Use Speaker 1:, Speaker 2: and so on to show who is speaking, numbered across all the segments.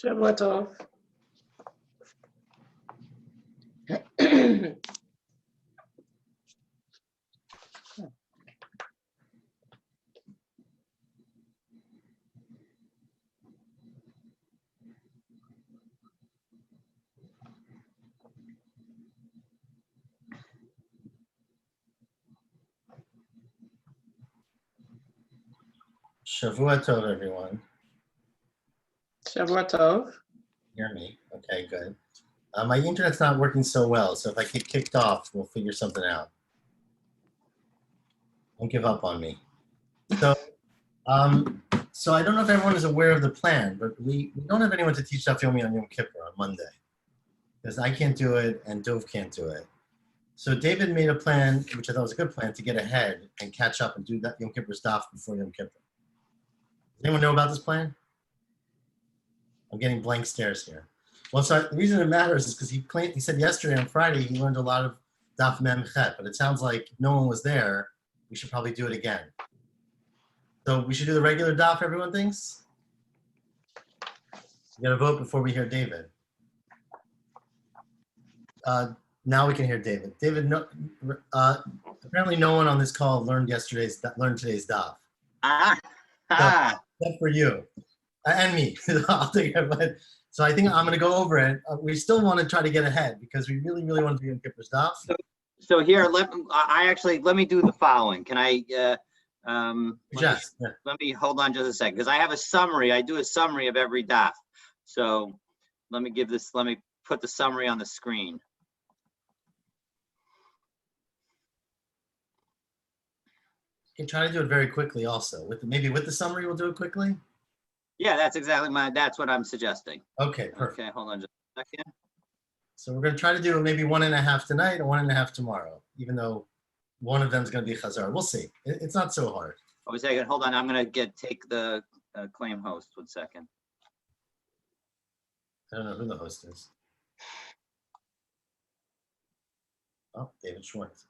Speaker 1: שבוע טוב.
Speaker 2: Shavua Tov, everyone.
Speaker 1: שבוע טוב.
Speaker 2: Hear me? Okay, good. My internet's not working so well, so if I get kicked off, we'll figure something out. Don't give up on me. So I don't know if everyone is aware of the plan, but we don't have anyone to teach Daf Yomi on Yom Kippur on Monday, because I can't do it and Dov can't do it. So David made a plan, which I thought was a good plan, to get ahead and catch up and do that Yom Kippur's Daf before Yom Kippur. Does anyone know about this plan? I'm getting blank stares here. Well, so the reason it matters is because he said yesterday on Friday he learned a lot of Daf Mem Chet, but it sounds like no one was there. We should probably do it again. So we should do the regular Daf, everyone thinks? We got to vote before we hear David. Now we can hear David. David, apparently no one on this call learned today's Daf. Except for you. And me. I'll take it. So I think I'm going to go over it. We still want to try to get ahead because we really, really want to do Yom Kippur Daf.
Speaker 3: So here, let me do the following. Can I? Let me hold on just a second because I have a summary. I do a summary of every daf. So let me put the summary on the screen.
Speaker 2: You can try to do it very quickly also. Maybe with the summary, we'll do it quickly.
Speaker 3: Yeah, that's what I'm suggesting.
Speaker 2: Okay, perfect.
Speaker 3: Okay, hold on just a second.
Speaker 2: So we're going to try to do maybe 1.5 tonight and 1.5 tomorrow, even though one of them is going to be Chazar. We'll see. It's not so hard.
Speaker 3: Oh, a second. Hold on. I'm going to take the claim host. 1 second.
Speaker 2: I don't know who the host is. Oh, David Schwartz.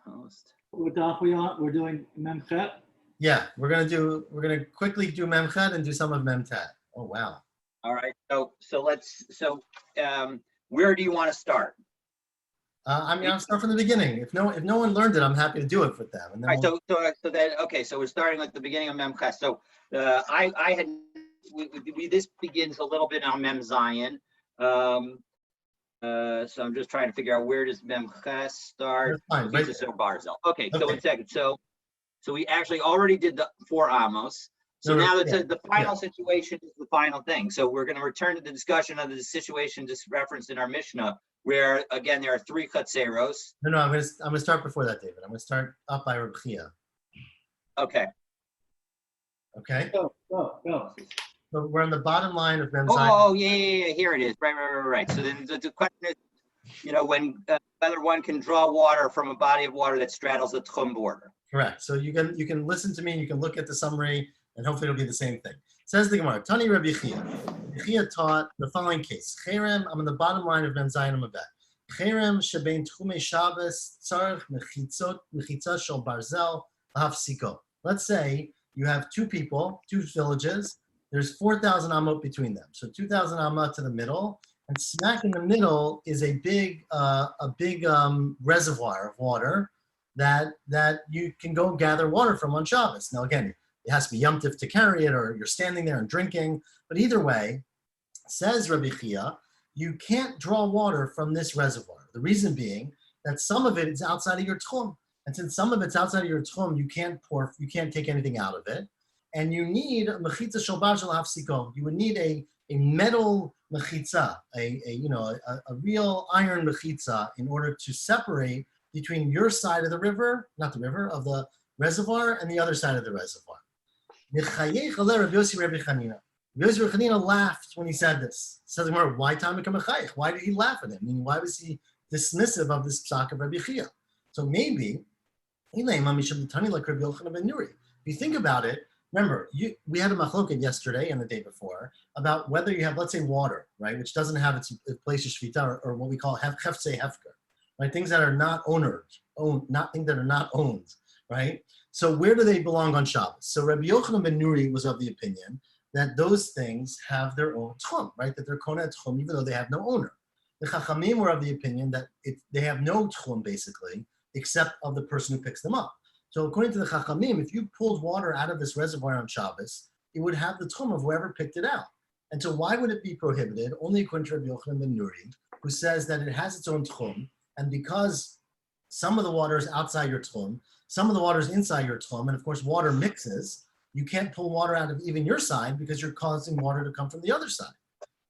Speaker 3: Host.
Speaker 4: What daf we on? We're doing Memchet.
Speaker 2: Yeah, we're gonna quickly do Memchet and do some of Memtet. Oh wow.
Speaker 3: All right. So where do you want to start?
Speaker 2: I'll start from the beginning. If no one learned it, I'm happy to do it with them. And then
Speaker 3: all right. So we're starting at the beginning of Memchet. So this begins a little bit on Mem Zion. So I'm just trying to figure out where does Memchet start.
Speaker 2: Fine, right.
Speaker 3: Barzel. Okay. So 1 second. So we actually already did the 4 Amos. So now the final situation is the final thing. So we're going to return to the discussion of the situation just referenced in our Mishnah, where again there are 3 Chatzeros.
Speaker 2: No, I'm gonna start before that, David. I'm gonna start up by Reb Chia.
Speaker 3: Okay.
Speaker 2: Okay.
Speaker 4: Go.
Speaker 2: So we're on the bottom line of Mem Zion.
Speaker 3: Oh yeah. Here it is. Right. So then the question is, when whether one can draw water from a body of water that straddles the Tchum border.
Speaker 2: Correct. So you can listen to me, you can look at the summary, and hopefully it'll be the same thing. Says the Gemara, Tani Rabbi Chia. Rabbi Chia taught the following case. Cherem, I'm on the bottom line of Mem Zion Amabet. Cherem shebein tchumei Shabbos tzarich mechitza shel barzel hafsiko. Let's say you have 2 people, 2 villages. There's 4,000 amot between them. So 2,000 amot to the middle, and smack in the middle is a big reservoir of water that you can go gather water from on Shabbos. Now again, it has to be Yom Tif to carry it, or you're standing there and drinking. But either way, says Rabbi Chia, you can't draw water from this reservoir. The reason being that some of it is outside of your tchum. And since some of it's outside of your tchum, you can't take anything out of it. And you need a mechitza shel bar shel hafsiko. You would need a metal mechitza, a real iron mechitza in order to separate between your side of the river, not the river, of the reservoir, and the other side of the reservoir. Rabbi Chanina laughed when he said this. Says, why Tam become a chayich? Why did he laugh at him? I mean, why was he dismissive of this psak of Rabbi Chia? So maybe, if you think about it, remember, we had a machloket yesterday and the day before about whether you have, let's say, water, right, which doesn't have its place of shvita, or what we call hefse hefker. Right, things that are not things that are not owned, right? So where do they belong on Shabbos? So Rabbi Yochanan ben Nuri was of the opinion that those things have their own tchum, right? That they're kona tchum, even though they have no owner. The Chachamim were of the opinion that they have no tchum, basically, except of the person who picks them up. So according to the Chachamim, if you pulled water out of this reservoir on Shabbos, it would have the tchum of whoever picked it out. And so why would it be prohibited? Only according to Rabbi Yochanan ben Nuri, who says that it has its own tchum, and because some of the water is outside your tchum, some of the water is inside your tchum, and of course water mixes, you can't pull water out of even your side because you're causing water to come from the other side.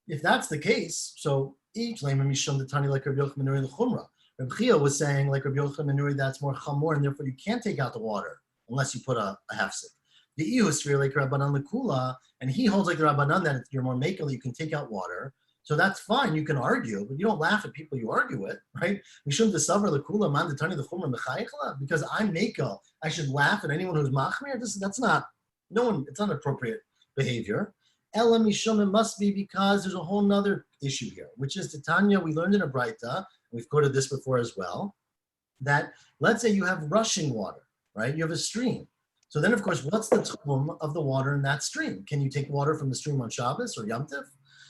Speaker 2: If that's the case, so each lema mishum the tani like Rabbi Yochanan ben Nuri the chumra. Rabbi Chia was saying like Rabbi Yochanan ben Nuri that's more chamor, and therefore you can't take out the water unless you put a hefsek. The Iu is like Rabbanan Lekula, and he holds like the Rabbanan that if you're more makel, you can take out water. So that's fine, you can argue, but you don't laugh at people you argue with, right? Because I'm makel, I should laugh at anyone who's machmir. That's not, no one, it's not appropriate behavior. Ela mishum, it must be because there's a whole nother issue here, which is Titania, we learned in a Braita, we've quoted this before as well, that let's say you have rushing water, right? You have a stream. So then, of course, what's the tchum of the water in that stream? Can you take water from the stream on Shabbos or Yom Tov?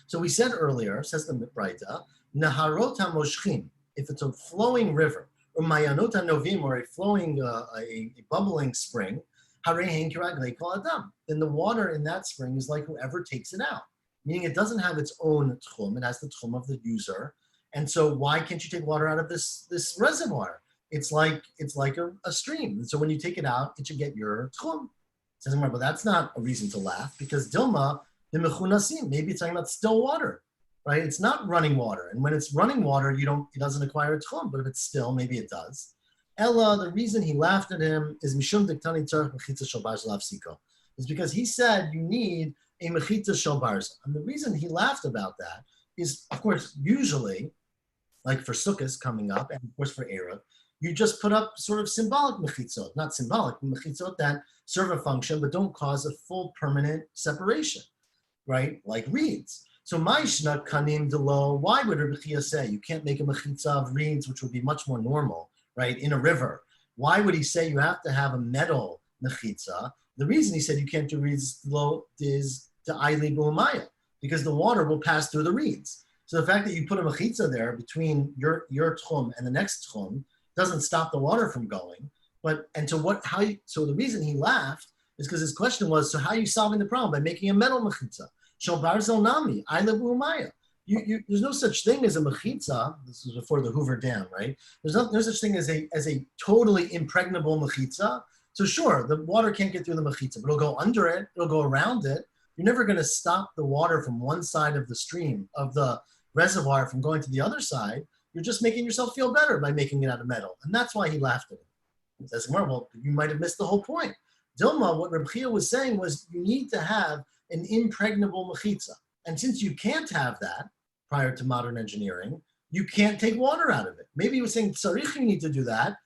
Speaker 2: So we said earlier, says the Braita, Naharot HaMoshchim, if it's a flowing river, or Mayanot HaNovim, or a flowing, a bubbling spring, Harein Kiraglei Kol Adam, then the water in that spring is like whoever takes it out, meaning it doesn't have its own tchum, it has the tchum of the user. And so why can't you take water out of this reservoir? It's like a stream. And so when you take it out, it should get your tchum. Says, but that's not a reason to laugh because Dilma, the mechunasim, maybe it's talking about still water, right? It's not running water. And when it's running water, it doesn't acquire a tchum, but if it's still, maybe it does. Ella, the reason he laughed at him is mishum diktani tzarech mechitza shel barza lafsiko. Is because he said you need a mechitza shel barza. And the reason he laughed about that is, of course, usually, like for Sukkot coming up, and of course for Eruv, you just put up sort of symbolic mechitzot, not symbolic, mechitzot that serve a function but don't cause a full permanent separation, right? Like reeds. So Maishna kanim delo, why would Rabbi Chia say you can't make a mechitza of reeds, which would be much more normal, right, in a river? Why would he say you have to have a metal mechitza? The reason he said you can't do reeds is to aili b'umaya, because the water will pass through the reeds. So the fact that you put a mechitza there between your tchum and the next tchum doesn't stop the water from going. So the reason he laughed is because his question was, so how are you solving the problem? By making a metal mechitza. Shel barzel nami, aila b'umaya. There's no such thing as a mechitza. This was before the Hoover Dam, right? There's no such thing as a totally impregnable mechitza. So sure, the water can't get through the mechitza, but it'll go under it, it'll go around it. You're never going to stop the water from one side of the stream, of the reservoir, from going to the other side. You're just making yourself feel better by making it out of metal. And that's why he laughed at him. He says, well, you might have missed the whole point. Dilma, what Reb Chia was saying was you need to have an impregnable mechitza. And since you can't have that prior to modern engineering, you can't take water out of it. Maybe he was saying, tzarich, you need to do that,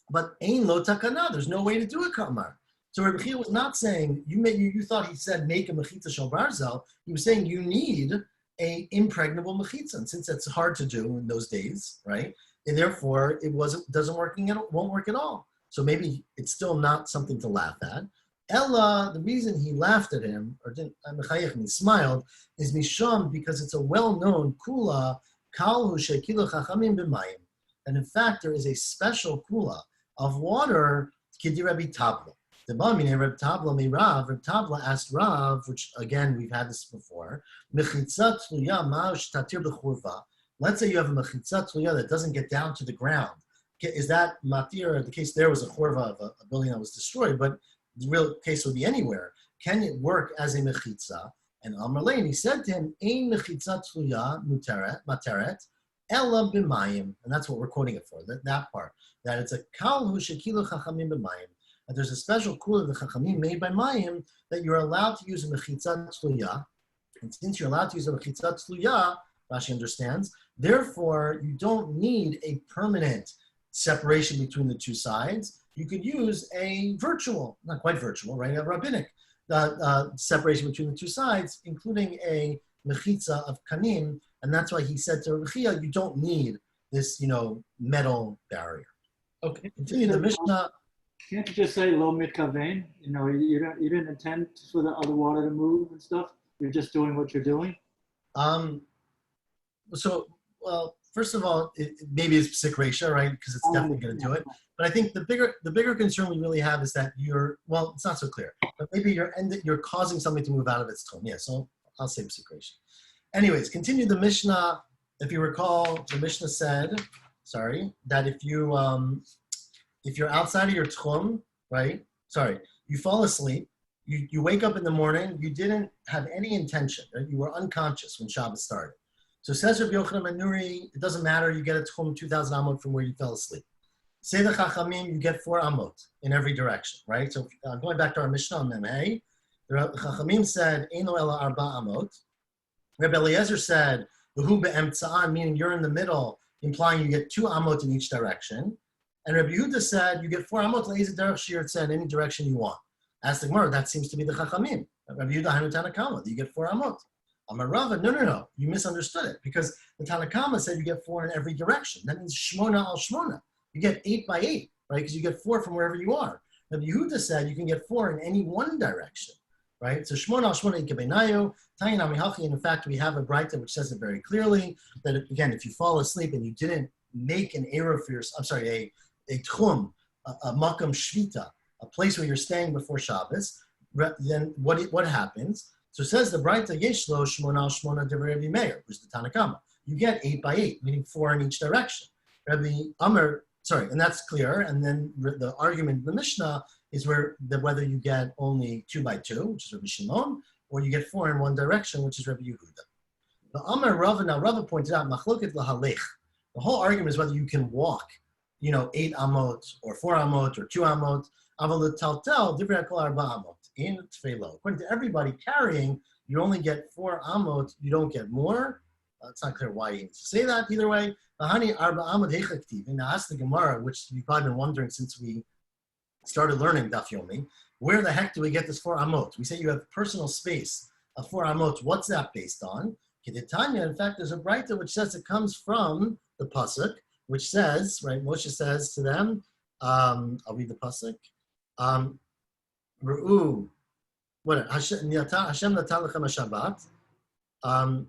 Speaker 2: but ein lo takana, there's no way to do it, kamar. So Reb Chia was not saying, you thought he said make a mechitza shel barzel. He was saying you need a impregnable mechitza, and since that's hard to do in those days, right? And therefore, won't work at all. So maybe it's still not something to laugh at. Ella, the reason he laughed at him, or didn't, he smiled, is misham, because it's a well-known kula kalhu shekilu chachamim b'mayim, and in fact there is a special kula of water kidi Rabbi Tabla. The Bamine Reb Tabla Mirav, Reb Tabla asked Rav, which again we've had this before. Mechitza tluya ma'ush tatir b'churva. Let's say you have a mechitza tluya that doesn't get down to the ground. Is that matir? The case there was a churva of a building that was destroyed, but the real case would be anywhere. Can it work as a mechitza? And Amar Lein, he said to him, "Ein mechitza tluya materet ela b'mayim," and that's what we're quoting it for. That part, that it's a kal hu shekilu chachamim b'mayim. There's a special kula of the chachamim made by mayim that you're allowed to use a mechitza tluya, and since you're allowed to use a mechitza tluya, Rashi understands, therefore you don't need a permanent separation between the two sides. You could use a virtual, not quite virtual, right? A rabbinic separation between the two sides, including a mechitza of kanim, and that's why he said to Reb Chia, you don't need this, metal barrier. Okay, continue the Mishnah.
Speaker 4: Can't you just say lo mitkaven? You know, you didn't intend for the other water to move and stuff. You're just doing what you're doing.
Speaker 2: So, well, first of all, maybe it's psikresha, right? Because it's definitely going to do it. But I think the bigger concern we really have is that well, it's not so clear, but maybe you're causing something to move out of its tone. Yeah, so I'll say psikresha. Anyways, continue the Mishnah. If you recall, the Mishnah said, that if you're outside of your tchum, right? You fall asleep. You wake up in the morning. You didn't have any intention. Right? You were unconscious when Shabbos started. So says Rabbi Yochanan ben Nuri, it doesn't matter. You get a tchum 2,000 amot from where you fell asleep. Say the Chachamim, you get 4 amot in every direction, right? So going back to our Mishnah on Memhei, the Chachamim said, Eino ela arba amot. Rabbi Eliezer said, V'hu be'emtza'an, meaning you're in the middle, implying you get 2 amot in each direction. And Rabbi Yehuda said, you get 4 amot le'ezeh derech shir tzeh, in any direction you want. Asked the Gemara, that seems to be the Chachamim. Rabbi Yehuda hanu Tanakama, you get 4 amot. Amar Rava, no, you misunderstood it, because the Tanakama said you get 4 in every direction. That means shmona al shmona. You get 8 by 8, right? Because you get 4 from wherever you are. Rabbi Yehuda said you can get 4 in any one direction, right? So shmona al shmona ikebenayu, tayin amihachi, and in fact, we have a Braita which says it very clearly, that again, if you fall asleep and you didn't make an eruv for a tchum, a makam shvita, a place where you're staying before Shabbos, then what happens? So it says the Braita Yeshlo Shmona al Shmona Devar Rabbi Meir, which is the Tanakama. You get 8 by 8, meaning 4 in each direction. Rabbi Amr, and that's clear. And then the argument in the Mishnah is whether you get only 2 by 2, which is Rabbi Shimon, or you get 4 in one direction, which is Rabbi Yehuda. The Amr Rava, now Rava pointed out, Machloket lahalech. The whole argument is whether you can walk, 8 amot, or 4 amot, or 2 amot. Aval taltel divrei kol arba amot in tefelo. According to everybody carrying, you only get 4 amot. You don't get more. It's not clear why he needs to say that. Either way, Hani arba amot hechaktiv. And ask the Gemara, which you've probably been wondering since we started learning Daf Yomi, where the heck do we get this 4 amot? We say you have personal space of 4 amot. What's that based on? Kedetanya. In fact, there's a Braita which says it comes from the pasuk, which says, right? Moshe says to them, I'll read the pasuk. Ru'u, what Hashem natan lechem Shabbat.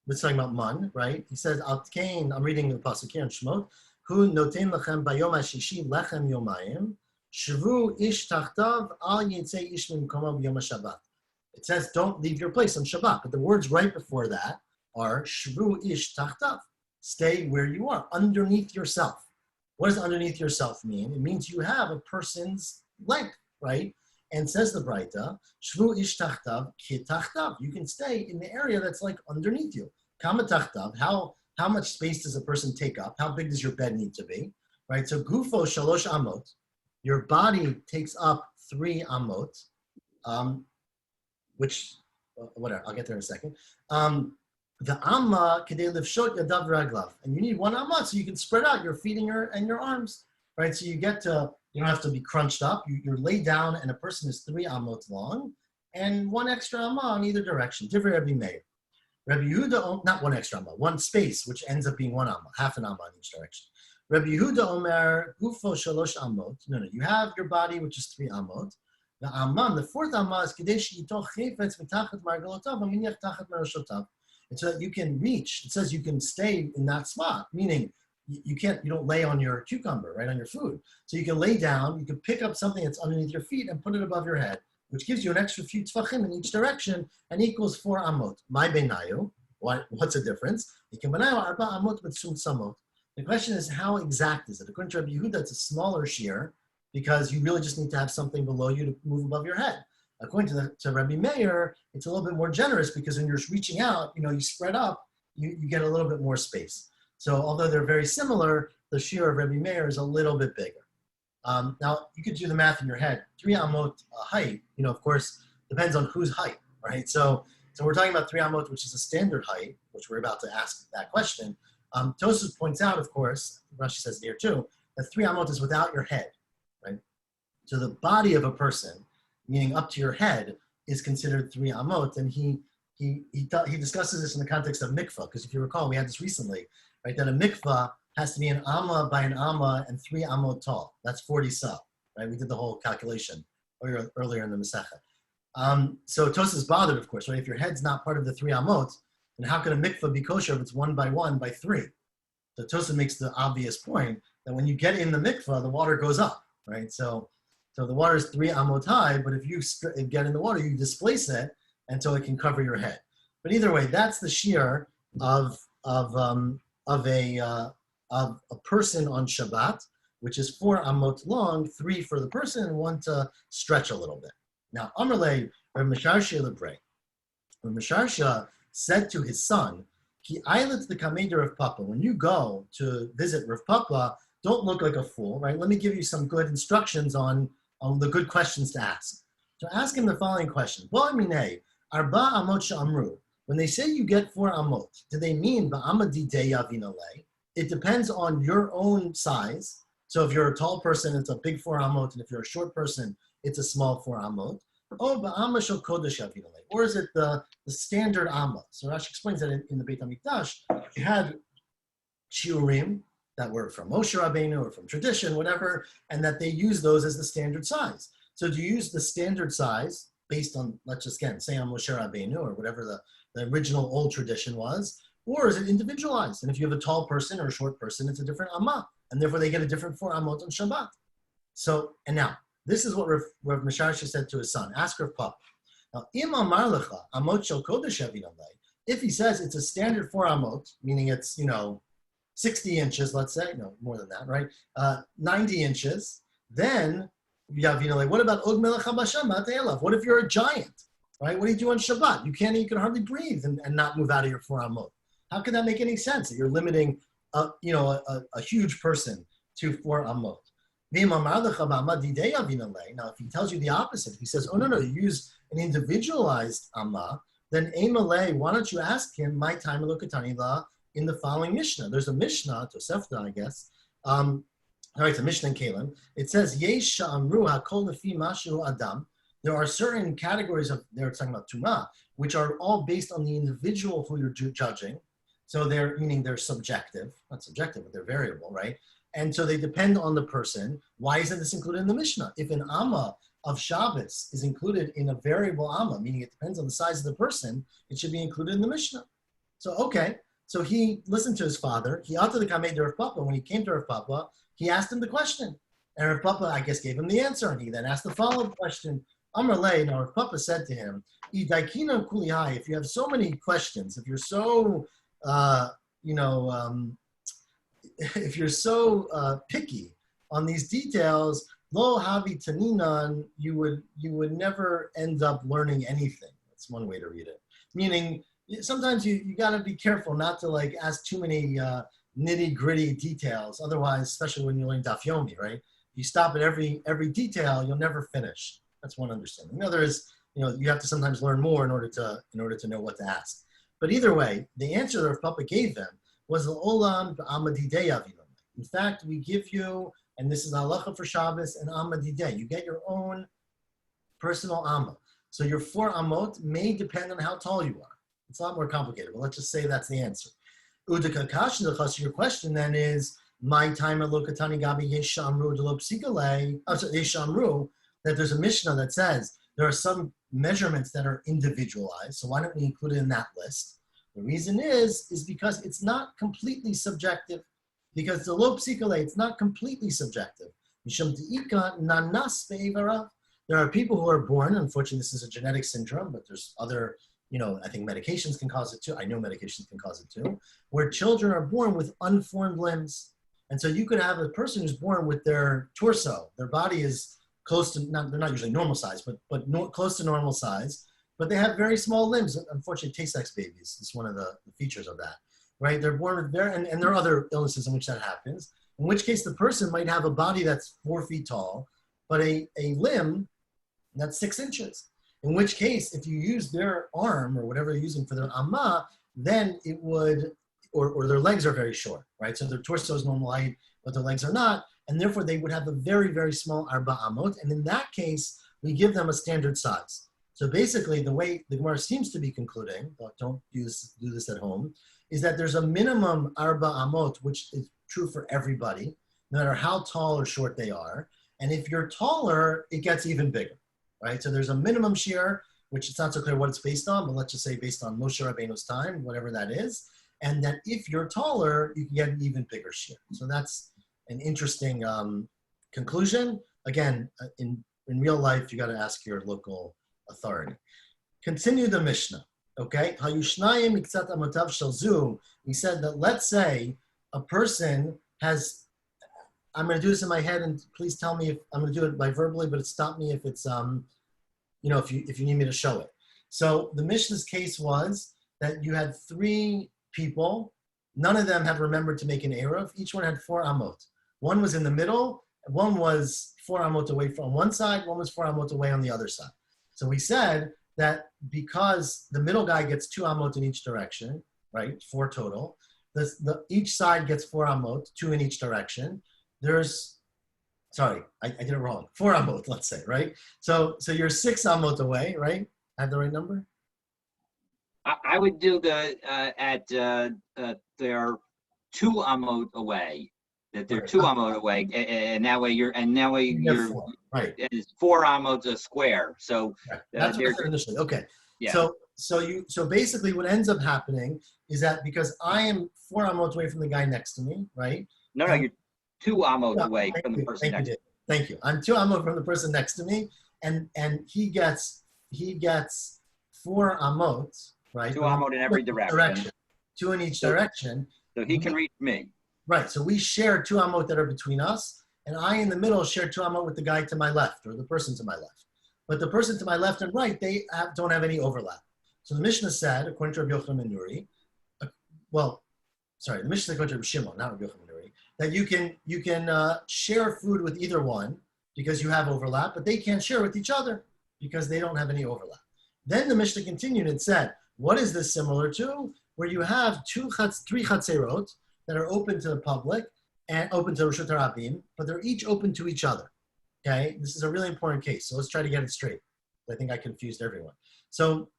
Speaker 2: We're talking about man, right? He says, Al Kain, I'm reading the pasuk here in Shemot. Hu noten lechem bayom hashishi lechem yomayim. Shvu ish tachtav al yitzei ish mimkomo b'yom Shabbat. It says, don't leave your place on Shabbat. But the words right before that are shvu ish tachtav. Stay where you are, underneath yourself. What does underneath yourself mean? It means you have a person's length, right? And says the Braita, Shvu ish tachtav ki tachtav. You can stay in the area that's like underneath you. Kama tachtav, how much space does a person take up? How big does your bed need to be? Right? So gufo shalosh amot. Your body takes up 3 amot, which, whatever, I'll get there in a second. The amma kedei lifshot yadav raglav, and you need 1 amma so you can spread out your feet and your arms, right? So you don't have to be crunched up. You're laid down, and a person is 3 ammot long, and 1 extra amma on either direction. Different Rabbi Meir. Rabbi Yehuda, not 1 extra amma, 1 space, which ends up being 1 amma, half an amma in each direction. Rabbi Yehuda Omer gufo shalosh ammot. No, you have your body, which is 3 ammot. The amman, the 4th amma is kedei she'ito chayfetz mitachat margalotav aminiach tachat meroshotav. And so that you can reach, it says you can stay in that spot, meaning you don't lay on your cucumber, right, on your food. So you can lay down, you can pick up something that's underneath your feet and put it above your head, which gives you an extra few tfachim in each direction and equals 4 amot. My benayu, what's the difference? Arba amot with sum samot. The question is, how exact is it? According to Rabbi Yehuda, it's a smaller shear because you really just need to have something below you to move above your head. According to Rabbi Meir, it's a little bit more generous because when you're reaching out, you spread up, you get a little bit more space. So although they're very similar, the shear of Rabbi Meir is a little bit bigger. Now, you could do the math in your head. 3 amot height, of course, depends on whose height, right? So we're talking about 3 amot, which is a standard height, which we're about to ask that question. Tosfos points out, of course, Rashi says here too, that 3 amot is without your head, right? So the body of a person, meaning up to your head, is considered 3 amot, and he discusses this in the context of mikvah, because if you recall, we had this recently, right? That a mikvah has to be an amma by an amma and 3 amot tall. That's 40 sa. right? We did the whole calculation earlier in the Masechah. So Tosas is bothered, of course, right? If your head's not part of the 3 amot, then how can a mikvah be kosher if it's 1 by 1 by 3? So Tosas makes the obvious point that when you get in the mikvah, the water goes up, right? So the water is 3 amot high, but if you get in the water, you displace it until it can cover your head. But either way, that's the shear of a person on Shabbat, which is 4 amot long, 3 for the person, and 1 to stretch a little bit. Now, Amarle, Rav Misharsha Lebre, Rav Misharsha said to his son, Ki ailet the kameder of Papa, when you go to visit Rav Papa, don't look like a fool, right? Let me give you some good instructions on the good questions to ask. So ask him the following question. Arba amot sha'amru. When they say you get 4 amot, do they mean ba'amadidei yavinale? It depends on your own size. So if you're a tall person, it's a big 4 amot, and if you're a short person, it's a small 4 amot. Or ba'ama shel kodesh yavinale. Or is it the standard amma? So Rashi explains that in the Beit HaMikdash, you had shiurim that were from Moshe Rabbeinu or from tradition, whatever, and that they use those as the standard size. So do you use the standard size based on, let's just again say on Moshe Rabbeinu or whatever the original old tradition was, or is it individualized? And if you have a tall person or a short person, it's a different amma, and therefore they get a different 4 amot on Shabbat. So, and now, this is what Rav Misharsha said to his son. Ask Rav Papa. Now, im amar lecha amot shel kodesh yavinalei. If he says it's a standard 4 amot, meaning it's 60 inches, let's say, no more than that, right? 90 inches. Then yavinalei. What about og melech habasham mateilav? What if you're a giant, right? What do you do on Shabbat? You can hardly breathe and not move out of your 4 amot. How can that make any sense? That you're limiting a huge person to 4 amot. Now, if he tells you the opposite, if he says, oh, no, you use an individualized amma, then why don't you ask him, my time in the following Mishnah? There's a Mishnah, Tosefta, I guess. It's a Mishnah in Kalim. It says, Yesh sha'amru hakol lefi mashu adam. There are certain categories of, they're talking about Tumah, which are all based on the individual who you're judging. So they're subjective, not subjective, but they're variable, right? And so they depend on the person. Why isn't this included in the Mishnah? If an amma of Shabbos is included in a variable amma, meaning it depends on the size of the person, it should be included in the Mishnah. So, okay. So he listened to his father. He ought to the Kamei Rav Papa. When he came to Rav Papa, he asked him the question. And Rav Papa, I guess, gave him the answer. And he then asked the follow-up question. Amar Lei, now Rav Papa said to him, if you have so many questions, if you're so, if you're so picky on these details, lo havi taninan, you would never end up learning anything. That's one way to read it. Meaning, sometimes you got to be careful not to ask too many nitty gritty details. Otherwise, especially when you learn Daf Yomi, right? You stop at every detail, you'll never finish. That's one understanding. The other is, you have to sometimes learn more in order to know what to ask. But either way, the answer that Rav Papa gave them was the olam b'amadidei avinam. In fact, we give you, and this is halacha for Shabbos, and amadidei. You get your own personal amma. So your 4 amot may depend on how tall you are. It's a lot more complicated, but let's just say that's the answer. Udakakash, your question then is, my time at Lokatani Gabi Yeshamru Delop Sikale, Yeshamru, that there's a Mishnah that says there are some measurements that are individualized. So why don't we include it in that list? The reason is because it's not completely subjective. Because the lo psikale, it's not completely subjective. There are people who are born, unfortunately this is a genetic syndrome, but there's other, I think medications can cause it too. I know medications can cause it too, where children are born with unformed limbs. And so you could have a person who's born with their torso, their body is close to, they're not usually normal size, but close to normal size, but they have very small limbs. Unfortunately, Tay-Sex babies is one of the features of that, right? They're born with and there are other illnesses in which that happens, in which case the person might have a body that's 4 feet tall, but a limb that's 6 inches. In which case, if you use their arm or whatever they're using for their amma, then it would, or their legs are very short, right? So their torso is normal height, but their legs are not, and therefore they would have a very, very small arba amot, and in that case, we give them a standard size. So basically, the way the Gemara seems to be concluding, don't do this at home, is that there's a minimum arba amot, which is true for everybody, no matter how tall or short they are, And if you're taller, it gets even bigger, right? So there's a minimum shear, which it's not so clear what it's based on, but let's just say based on Moshe Rabbeinu's time, whatever that is. And that if you're taller, you can get an even bigger shear. So that's an interesting conclusion. Again, in real life, you got to ask your local authority. Continue the Mishnah, okay? We said that let's say a person has, I'm going to do this in my head, and please tell me if I'm going to do it by verbally, but stop me if it's, if you need me to show it. So the Mishnah's case was that you had 3 people. None of them had remembered to make an Eruv. Each one had 4 amot. One was in the middle. One was 4 amot away from one side. One was 4 amot away on the other side. So we said that because the middle guy gets 2 amot in each direction, right? 4 total. Each side gets 4 amot, 2 in each direction. I did it wrong. 4 amot, let's say, right? So you're 6 amot away, right? I have the right number?
Speaker 3: I would do they're 2 amot away. That they're 2 amot away, and that way you're 4,
Speaker 2: right?
Speaker 3: It's 4 amot a square. So
Speaker 2: that's what I said initially. Okay.
Speaker 3: Yeah.
Speaker 2: So basically, what ends up happening is that because I am 4 amot away from the guy next to me, right?
Speaker 3: No, you're 2 amot away from the person next to you.
Speaker 2: Thank you. I'm 2 amot from the person next to me, and he gets 4 amot, right?
Speaker 3: 2 amot in every direction.
Speaker 2: 2 in each direction.
Speaker 3: So he can reach me.
Speaker 2: Right. So we share 2 amot that are between us, and I in the middle share 2 amot with the guy to my left, or the person to my left. But the person to my left and right, they don't have any overlap. So the Mishnah said, according to Rabbi Yochanan ben Nuri, the Mishnah said according to Rabbi Shimon, not Rabbi Yochanan ben Nuri, that you can share food with either one because you have overlap, but they can't share with each other because they don't have any overlap. Then the Mishnah continued and said, what is this similar to? Where you have 3 chatzerot that are open to the public and open to Reshut HaRabim, but they're each open to each other. Okay, this is a really important case, so let's try to get it straight. I think I confused everyone. So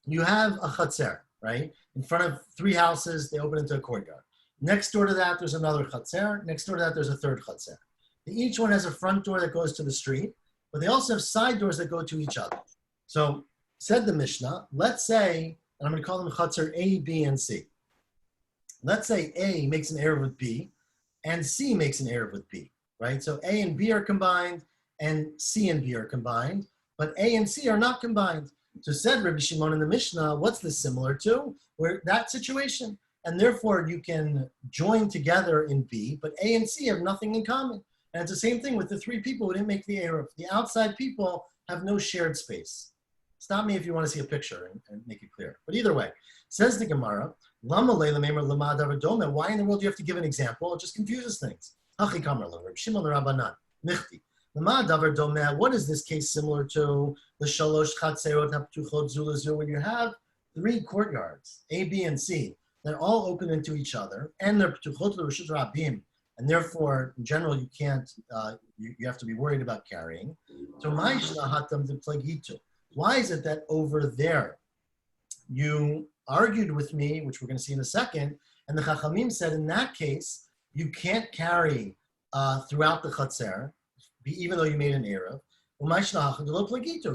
Speaker 2: you have a chatzer, right? In front of 3 houses, they open into a courtyard. Next door to that, there's another chatzer. Next door to that, there's a third chatzer. Each one has a front door that goes to the street, but they also have side doors that go to each other. So said the Mishnah, let's say, and I'm going to call them chatzer A, B, and C. Let's say A makes an Eruv with B, and C makes an Eruv with B, right? So A and B are combined, and C and B are combined, but A and C are not combined. So said Rabbi Shimon in the Mishnah, what's this similar to? Where that situation, and therefore you can join together in B, but A and C have nothing in common. And it's the same thing with the 3 people who didn't make the Eruv. The outside people have no shared space. Stop me if you want to see a picture and make it clear. But either way, says the Gemara, why in the world do you have to give an example? It just confuses things. What is this case similar to? The shalosh chatzerot haptuchot zulazu, when you have 3 courtyards, A, B, and C, that all open into each other, and they're ptuchot l'reshut rabim, and therefore, in general, you can't, you have to be worried about carrying. So, why is it that over there you argued with me, which we're going to see in a second, and the Chachamim said in that case, you can't carry throughout the Chatzer, even though you made an Eruv.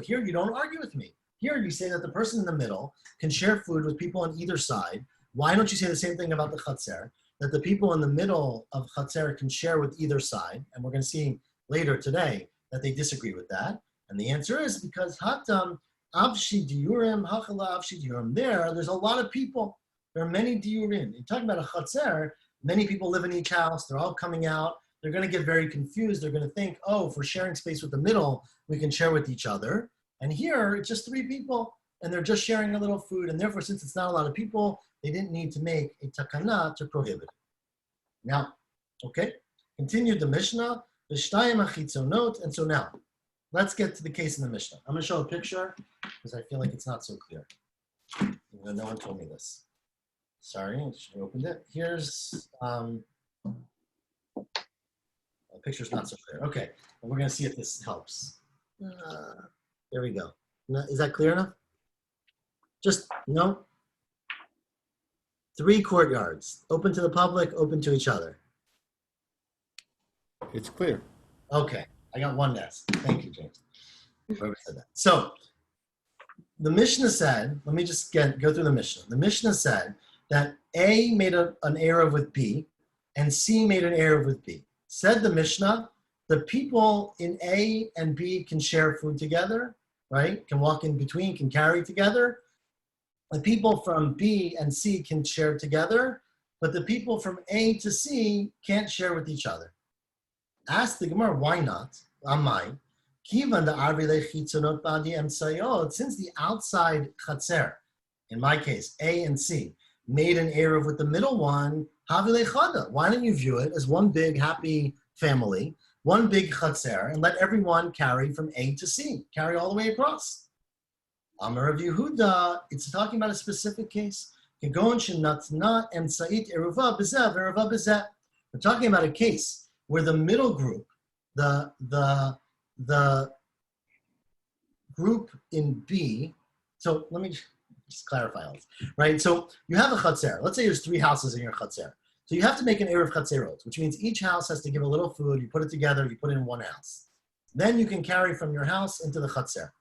Speaker 2: Here you don't argue with me. Here you say that the person in the middle can share food with people on either side. Why don't you say the same thing about the Chatzer? That the people in the middle of Chatzer can share with either side. And we're going to see later today that they disagree with that. And the answer is because Hatam Avshi Diurim, Hachala Avshi Diurim. There's a lot of people. There are many Diurim. You're talking about a Chatzer, many people live in each house. They're all coming out. They're going to get very confused. They're going to think, oh, if we're sharing space with the middle, we can share with each other. And here, it's just 3 people, and they're just sharing a little food. And therefore, since it's not a lot of people, they didn't need to make a takana to prohibit it. Now, okay, continued the Mishnah, the Shtayim HaChitzonot, and so now, let's get to the case in the Mishnah. I'm going to show a picture, because I feel like it's not so clear. Even though no one told me this. Sorry, I just opened it. Here's, the picture's not so clear. Okay, and we're going to see if this helps. There we go. Is that clear enough? Just, no? 3 courtyards, open to the public, open to each other.
Speaker 5: It's clear.
Speaker 2: Okay, I got one S. Thank you, James. Whoever said that. So the Mishnah said, let me just go through the Mishnah. The Mishnah said that A made an Eruv with B and C made an Eruv with B. Said the Mishnah, the people in A and B can share food together, right? Can walk in between, can carry together. The people from B and C can share together, but the people from A to C can't share with each other. Ask the Gemara, why not? Amai. Since the outside chatzer, in my case, A and C, made an Eruv with the middle one, why don't you view it as one big happy family, one big chatzer, and let everyone carry from A to C, carry all the way across? Amar Rav Yehuda, it's talking about a specific case. We're talking about a case where the middle group, the group in B, so let me just clarify all this, right? So you have a chatzer. Let's say there's 3 houses in your chatzer. So you have to make an Eruv chatzerot, which means each house has to give a little food. You put it together, you put it in one house. Then you can carry from your house into the chatzer.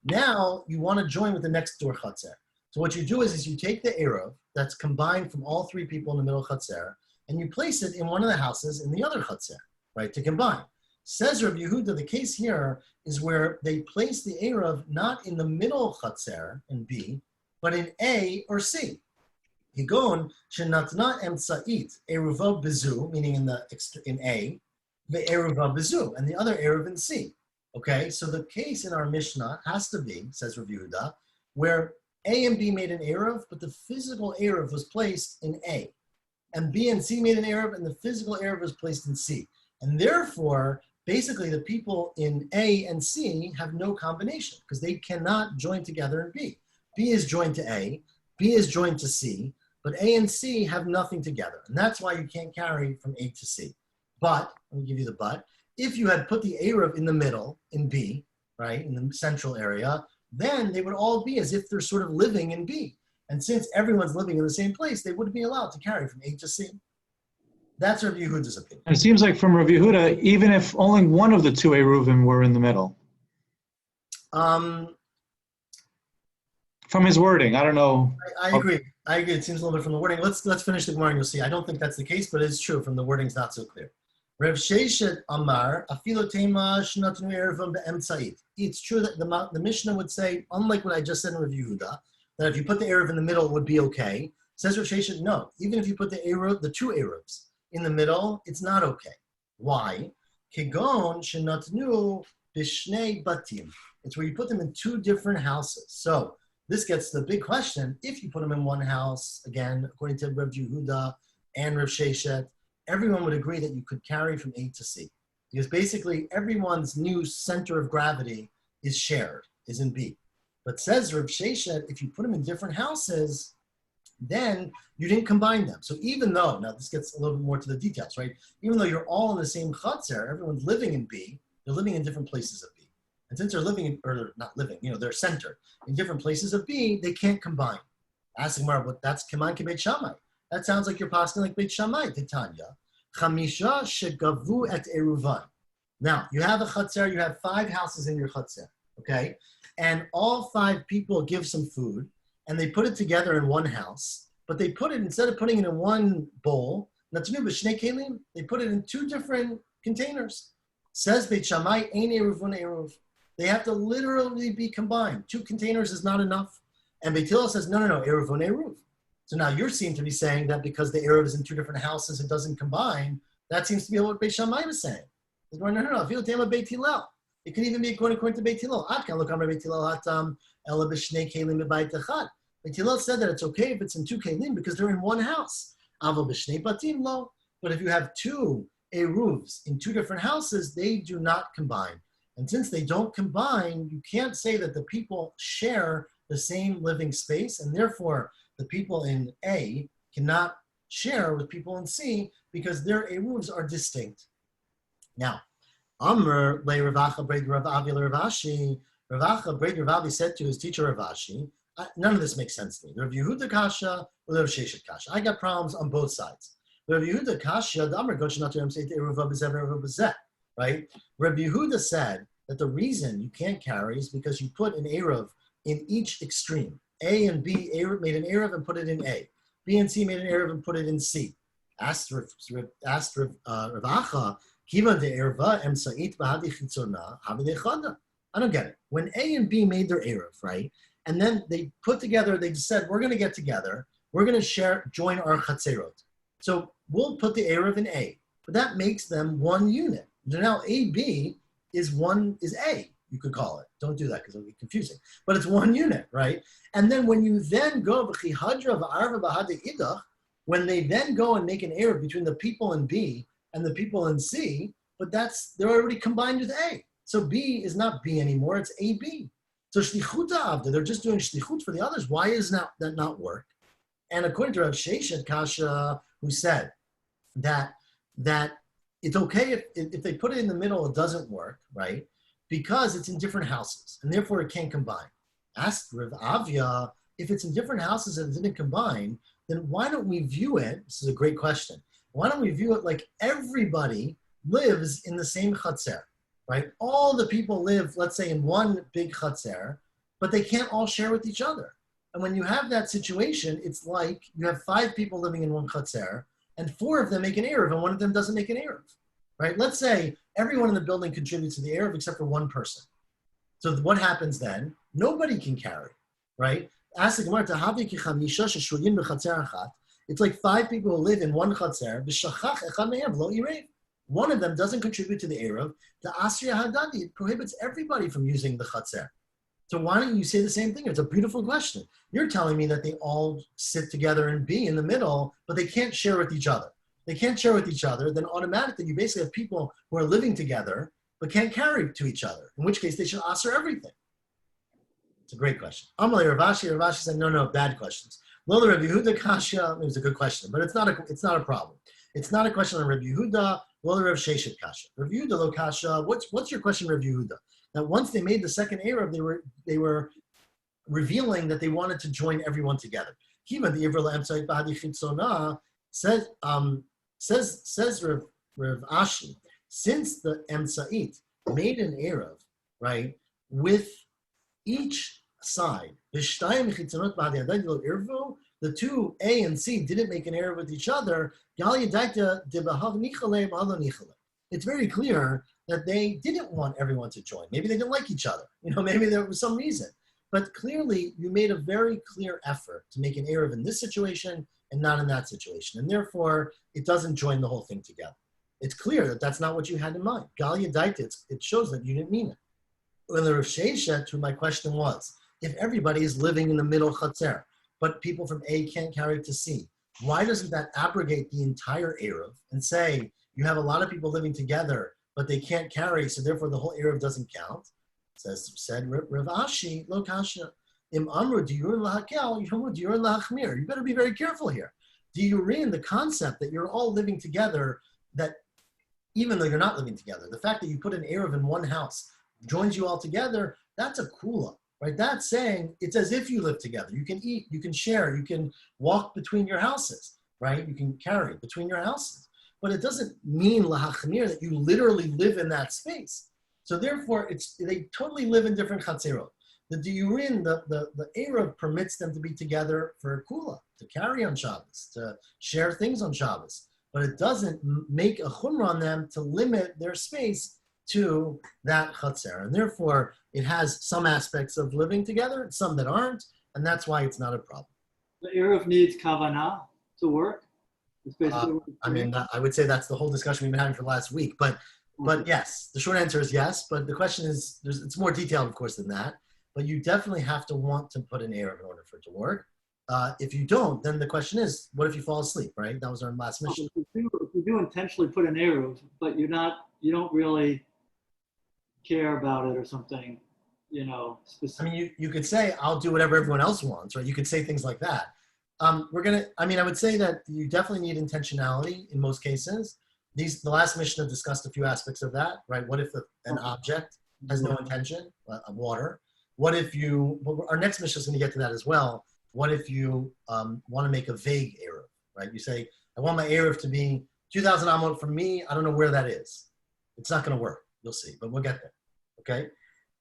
Speaker 2: Now you want to join with the next door chatzer. So what you do is you take the Eruv that's combined from all 3 people in the middle chatzer, and you place it in one of the houses in the other chatzer, right, to combine. Says Rav Yehuda, the case here is where they place the Eruv not in the middle chatzer in B, but in A or C. Higon shenatna emtsait eruva bezu, meaning in A, the eruva bezu, and the other eruv in C. Okay, so the case in our Mishnah has to be, says Rav Yehuda, where A and B made an eruv, but the physical eruv was placed in A, and B and C made an eruv, and the physical eruv was placed in C, and therefore, basically, the people in A and C have no combination because they cannot join together in B. B is joined to A, B is joined to C, but A and C have nothing together. And that's why you can't carry from A to C. But, let me give you the but, if you had put the Eruv in the middle, in B, right, in the central area, then they would all be as if they're sort of living in B. And since everyone's living in the same place, they wouldn't be allowed to carry from A to C. That's Rav Yehuda's opinion.
Speaker 4: And it seems like from Rav Yehuda, even if only one of the 2 Eruvim were in the middle. From his wording, I don't know.
Speaker 2: I agree. I agree. It seems a little bit from the wording. Let's finish the Gemara and you'll see. I don't think that's the case, but it's true. From the wording's not so clear. Rav Sheshet Amar, Afilo Tema Shnatnu Eruvim Be'emtzait. It's true that the Mishnah would say, unlike what I just said in Rav Yehuda, that if you put the Eruv in the middle, it would be okay. Says Rav Sheshet, no. Even if you put the 2 Eruvs in the middle, it's not okay. Why? Kegon Shnatnu Bishnei Batim. It's where you put them in 2 different houses. So this gets to the big question. If you put them in one house, again, according to Rav Yehuda and Rav Sheshet, everyone would agree that you could carry from A to C. Because basically everyone's new center of gravity is shared, is in B. But says Rav Sheshet, if you put them in different houses, then you didn't combine them. So even though, now this gets a little bit more to the details, right? Even though you're all in the same chatzer, everyone's living in B, they're living in different places of B. And since they're living, or not living, they're centered in different places of B, they can't combine. Asking Gemara, but that's Keman Ke Beit Shammai. That sounds like you're passing like Beit Shammai, Titania. Chamisha shegavu et Eruvin. Now, you have a chatzer, you have 5 houses in your chatzer, okay? And all 5 people give some food, and they put it together in one house, but they put it, instead of putting it in one bowl, they put it in 2 different containers. Says Beit Shammai, ein eruvun eruv. They have to literally be combined. 2 containers is not enough. And Beit Hillel says, no, eruvun eruv. So now you seem to be saying that because the eruv is in 2 different houses, it doesn't combine. That seems to be what Beit Shammai was saying. He's going, no. Feel tema Beit Hillel. It can even be according to Beit Hillel. Beit Hillel said that it's okay if it's in 2 kelim because they're in one house. But if you have 2 eruvs in 2 different houses, they do not combine. And since they don't combine, you can't say that the people share the same living space, and therefore the people in A cannot share with people in C because their eruvs are distinct. Now, Amr le Ravacha Breg Rav Avi le Ravashi. Ravacha Breg Rav Avi said to his teacher Ravashi, none of this makes sense to me. Rav Yehuda Kasha or Rav Sheshet Kasha. I got problems on both sides. Rav Yehuda Kasha, the Amr Gosh Natur Say Eruva Bezev Eruva Bezeh. right? Rabbi Yehuda said that the reason you can't carry is because you put an Eruv in each extreme. A and B made an Eruv and put it in A. B and C made an Eruv and put it in C. Asked Rav Acha, Kiva de Erva emsa'it b'hadi chitzona havide chada. I don't get it. When A and B made their Eruv, right? And then they put together, they said, we're going to get together. We're going to join our chatzerot. So we'll put the Eruv in A. But that makes them one unit. Now AB is A, you could call it. Don't do that because it'll be confusing. But it's one unit, right? And then when you then go, when they then go and make an Eruv between the people in B and the people in C, but they're already combined with A. So B is not B anymore, it's AB. So shlichut avda, they're just doing shlichut for the others. Why is that not work? And according to Rav Sheshet Kasha, who said that it's okay if they put it in the middle, it doesn't work, right? Because it's in different houses, and therefore it can't combine. Asked Rav Avya, if it's in different houses and it didn't combine, then why don't we view it, this is a great question, why don't we view it like everybody lives in the same chatzer, right? All the people live, let's say, in one big chatzer, but they can't all share with each other. And when you have that situation, it's like you have 5 people living in one chatzer, and 4 of them make an Eruv, and 1 of them doesn't make an Eruv, right? Let's say everyone in the building contributes to the Eruv except for 1 person. So what happens then? Nobody can carry, right? It's like 5 people who live in one chatzer. One of them doesn't contribute to the Eruv. The Asriya Hadadi prohibits everybody from using the chatzer. So why don't you say the same thing? It's a beautiful question. You're telling me that they all sit together and be in the middle, but they can't share with each other. They can't share with each other, then automatically you basically have people who are living together, but can't carry to each other, in which case they should answer everything. It's a great question. Amalei Ravashi said, no, bad questions. Lola Rabbi Yehuda Kasha, it was a good question, but it's not a problem. It's not a question on Rabbi Yehuda, Lola Rav Sheshet Kasha. Rabbi Yehuda Lo Kasha, what's your question, Rabbi Yehuda? That once they made the second Eruv, they were revealing that they wanted to join everyone together. Says Rav Ashi, since the Emsa'it made an Eruv, right, with each side, the 2 A and C didn't make an Eruv with each other, it's very clear that they didn't want everyone to join. Maybe they didn't like each other. Maybe there was some reason. But clearly, you made a very clear effort to make an Eruv in this situation and not in that situation. And therefore, it doesn't join the whole thing together. It's clear that that's not what you had in mind. Galia Daita, it shows that you didn't mean it. When the Rav Sheshet, who my question was, if everybody is living in the middle chatzer, but people from A can't carry to C, why doesn't that abrogate the entire Eruv and say you have a lot of people living together, but they can't carry, so therefore the whole Eruv doesn't count? Said Rav Ashi, Lo Kasha, Im Amru Diyur Lahakel, Yomu Diyur Lahachmir. You better be very careful here. Diyurin, the concept that you're all living together, that even though you're not living together, the fact that you put an Eruv in one house joins you all together, that's a kula, right? That's saying it's as if you live together. You can eat, you can share, you can walk between your houses, right? You can carry between your houses. But it doesn't mean lahachmir that you literally live in that space. So therefore, they totally live in different chatzerot. The diurin, the Eruv permits them to be together for a kula, to carry on Shabbos, to share things on Shabbos. But it doesn't make a chumrah on them to limit their space to that chatzer. And therefore, it has some aspects of living together, some that aren't, and that's why it's not a problem.
Speaker 4: The Eruv needs kavanah to work?
Speaker 2: I would say that's the whole discussion we've been having for the last week. But yes, the short answer is yes. But the question is, it's more detailed, of course, than that. But you definitely have to want to put an Eruv in order for it to work. If you don't, then the question is, what if you fall asleep, right? That was our last mission.
Speaker 4: If you do intentionally put an Eruv, but you don't really care about it or something, specific.
Speaker 2: I mean, you could say, I'll do whatever everyone else wants, right? You could say things like that. I would say that you definitely need intentionality in most cases. The last mission discussed a few aspects of that, right? What if an object has no intention, water? What if our next mission is going to get to that as well. What if you want to make a vague Eruv, right? You say, I want my Eruv to be 2,000 amot from me. I don't know where that is. It's not going to work. You'll see, but we'll get there. Okay?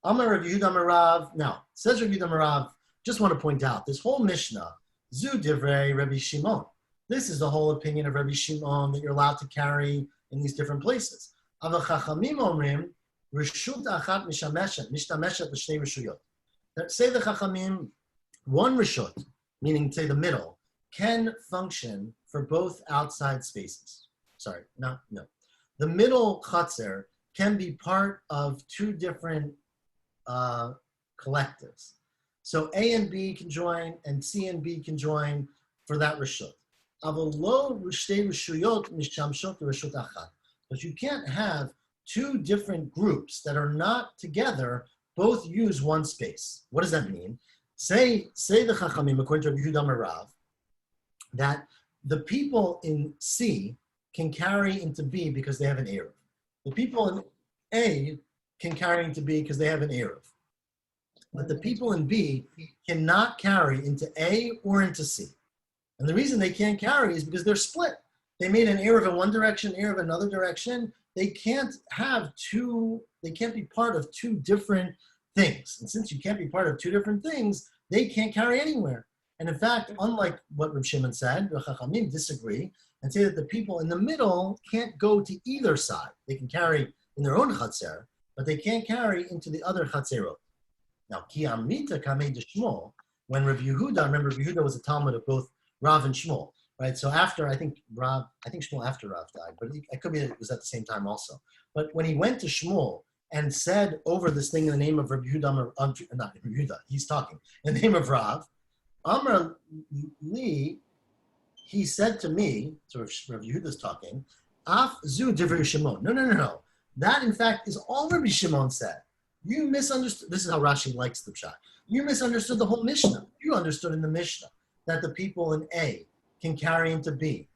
Speaker 2: Amar Rav Yehuda Amar Rav. Now, says Rav Yehuda Amar Rav, just want to point out, this whole Mishnah, Zu Divrei Rabbi Shimon. This is the whole opinion of Rabbi Shimon that you're allowed to carry in these different places. Ava Chachamim Omrim, Reshut Achat Mishameshet, Mishtameshet L'Shnei Reshuyot. Say the Chachamim, one Reshut, meaning say the middle, can function for both outside spaces. Sorry, no. The middle Chatzer can be part of two different collectives. So A and B can join, and C and B can join for that Reshut. But you can't have two different groups that are not together, both use one space. What does that mean? Say the Chachamim, according to Yehuda Amar Rav, that the people in C can carry into B because they have an Eruv. The people in A can carry into B because they have an Eruv. But the people in B cannot carry into A or into C. And the reason they can't carry is because they're split. They made an Eruv in one direction, Eruv in another direction. They can't be part of two different things. And since you can't be part of two different things, they can't carry anywhere. And in fact, unlike what Reb Shimon said, the Chachamim disagree and say that the people in the middle can't go to either side. They can carry in their own Chatzer, but they can't carry into the other Chatzerot. Now, Ki Amrita Kamei de Shmuel, when Rav Yehuda, remember Rav Yehuda was a Talmud of both Rav and Shmuel, right? So after, I think Shmuel after Rav died, but it could be that it was at the same time also. But when he went to Shmuel and said over this thing in the name of Rav Yehuda, not Rav Yehuda, he's talking, in the name of Rav, Amar Li, he said to me, so Rav Yehuda's talking, Af Zu Divrei Shimon. No. That in fact is all Rabbi Shimon said. You misunderstood. This is how Rashi likes the pshat. You misunderstood the whole Mishnah. You understood in the Mishnah that the people in A can carry into B.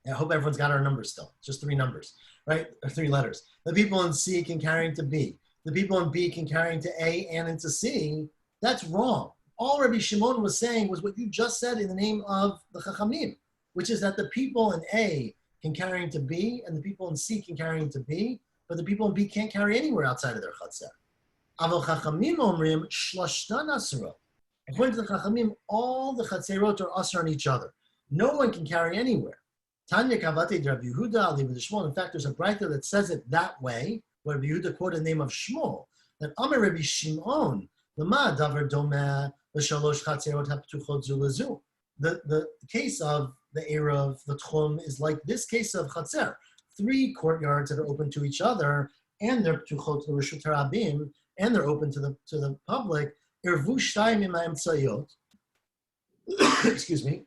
Speaker 2: I hope everyone's got our numbers still. Just 3 numbers, right? Or 3 letters. The people in C can carry into B. The people in B can carry into A and into C. That's wrong. All Rabbi Shimon was saying was what you just said in the name of the Chachamim, which is that the people in A can carry into B and the people in C can carry into B, but the people in B can't carry anywhere outside of their Chatzer. Aval Chachamim omrim shlashtan asura. According to the Chachamim, all the Chatzerot are asur on each other. No one can carry anywhere. Tanya Kavate Rabbi Yehuda Ali with Shmuel. In fact, there's a brayta that says it that way, where Rabbi Yehuda quoted the name of Shmuel, that Amar Rabbi Shimon, Lama Davar Domeh L'Shalosh Chatzerot HaPtuchot Zu Lezu. The case of the Eruv, the Tchum, is like this case of Chatzer. 3 courtyards that are open to each other, and they're Ptuchot L'Reshut Harabim, and they're open to the public. Ervu Shtayim Imayim Tzayot. Excuse me.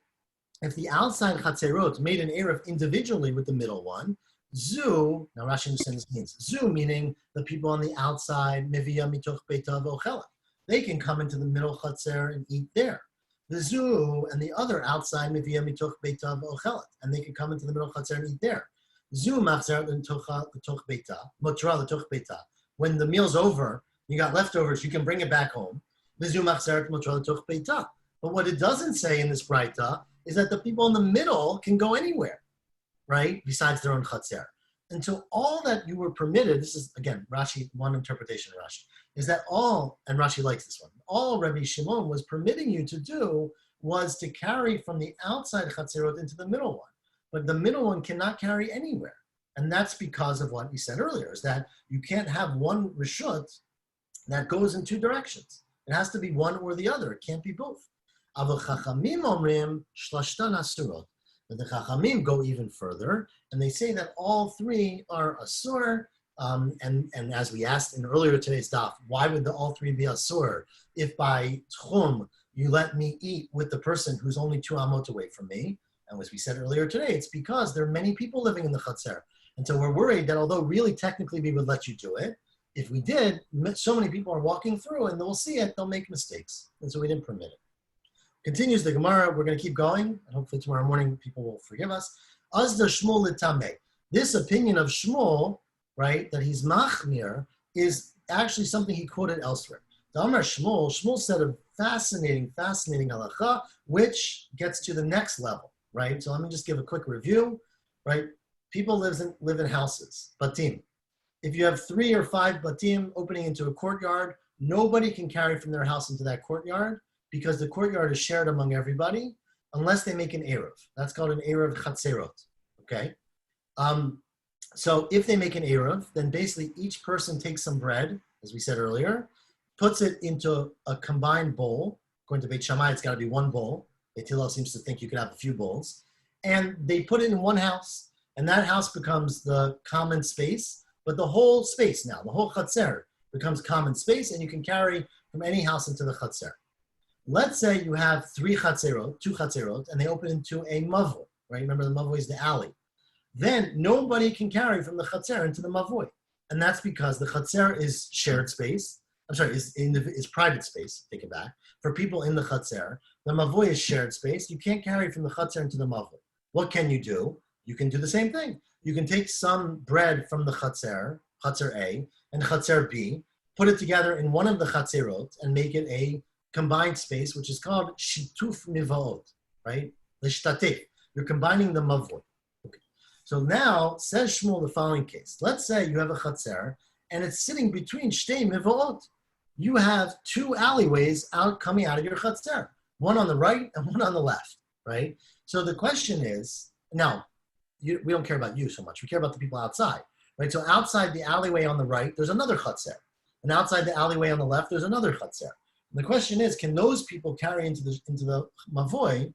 Speaker 2: If the outside Chatzerot made an Eruv individually with the middle one, Zu, now Rashi understands this means, Zu meaning the people on the outside, Mivia Mitoch Beita V'Ochelet. They can come into the middle Chatzer and eat there. The Zu and the other outside, Mivia Mitoch Beita V'Ochelet, and they can come into the middle Chatzer and eat there. Zu Machzer L'Toch Beita, Motra L'Toch Beita. When the meal's over, you got leftovers, you can bring it back home. V'Zu Machzer Motra L'Toch Beita. But what it doesn't say in this brayta is that the people in the middle can go anywhere, right, besides their own Chatzer. And so all that you were permitted, this is, again, Rashi, one interpretation of Rashi, is that all, and Rashi likes this one, all Rabbi Shimon was permitting you to do was to carry from the outside Chatzerot into the middle one. But the middle one cannot carry anywhere. And that's because of what he said earlier, is that you can't have one Reshut that goes in 2 directions. It has to be one or the other. It can't be both. Aval Chachamim omrim shlashtan asurot. But the Chachamim go even further, and they say that all 3 are asur. And as we asked in earlier today's daf, why would all 3 be asur if by tchum you let me eat with the person who's only 2 amot away from me? And as we said earlier today, it's because there are many people living in the Chatzer. And so we're worried that although really technically we would let you do it, if we did, so many people are walking through and they'll see it, they'll make mistakes. And so we didn't permit it. Continues the Gemara. We're going to keep going, and hopefully tomorrow morning people will forgive us. Azda Shmuel Litame. This opinion of Shmuel, right, that he's machmir, is actually something he quoted elsewhere. The Amar Shmuel said a fascinating halacha, which gets to the next level, right? So let me just give a quick review, right? People live in houses, batim. if you have 3 or 5 batim opening into a courtyard, nobody can carry from their house into that courtyard because the courtyard is shared among everybody unless they make an Eruv. That's called an Eruv Chatzerot, okay? So if they make an Eruv, then basically each person takes some bread, as we said earlier, puts it into a combined bowl. According to Beit Shammai, it's got to be one bowl. Beit Hillel seems to think you could have a few bowls. And they put it in one house, and that house becomes the common space, but the whole space now, the whole Chatzer, becomes common space, and you can carry from any house into the Chatzer. Let's say you have 3 Chatzerot, 2 Chatzerot, and they open into a Mavoi, right? Remember the Mavoi is the alley. Then nobody can carry from the Chatzer into the Mavoi. And that's because the Chatzer is shared space. I'm sorry, is private space, take it back. For people in the Chatzer, the Mavoi is shared space. You can't carry from the Chatzer into the Mavoi. What can you do? You can do the same thing. You can take some bread from the Chatzer, Chatzer A, and Chatzer B, put it together in one of the Chatzerot, and make it a combined space, which is called Shituf Mivaot, right? L'shtatef. You're combining the Mavoi. Okay. So now, says Shmuel the following case. Let's say you have a Chatzer, and it's sitting between Shtei Mivaot. You have 2 alleyways coming out of your Chatzer, one on the right and one on the left, right? So the question is, now, we don't care about you so much. We care about the people outside, right? So outside the alleyway on the right, there's another Chatzer. And outside the alleyway on the left, there's another Chatzer. And the question is, can those people carry into the Mavoi,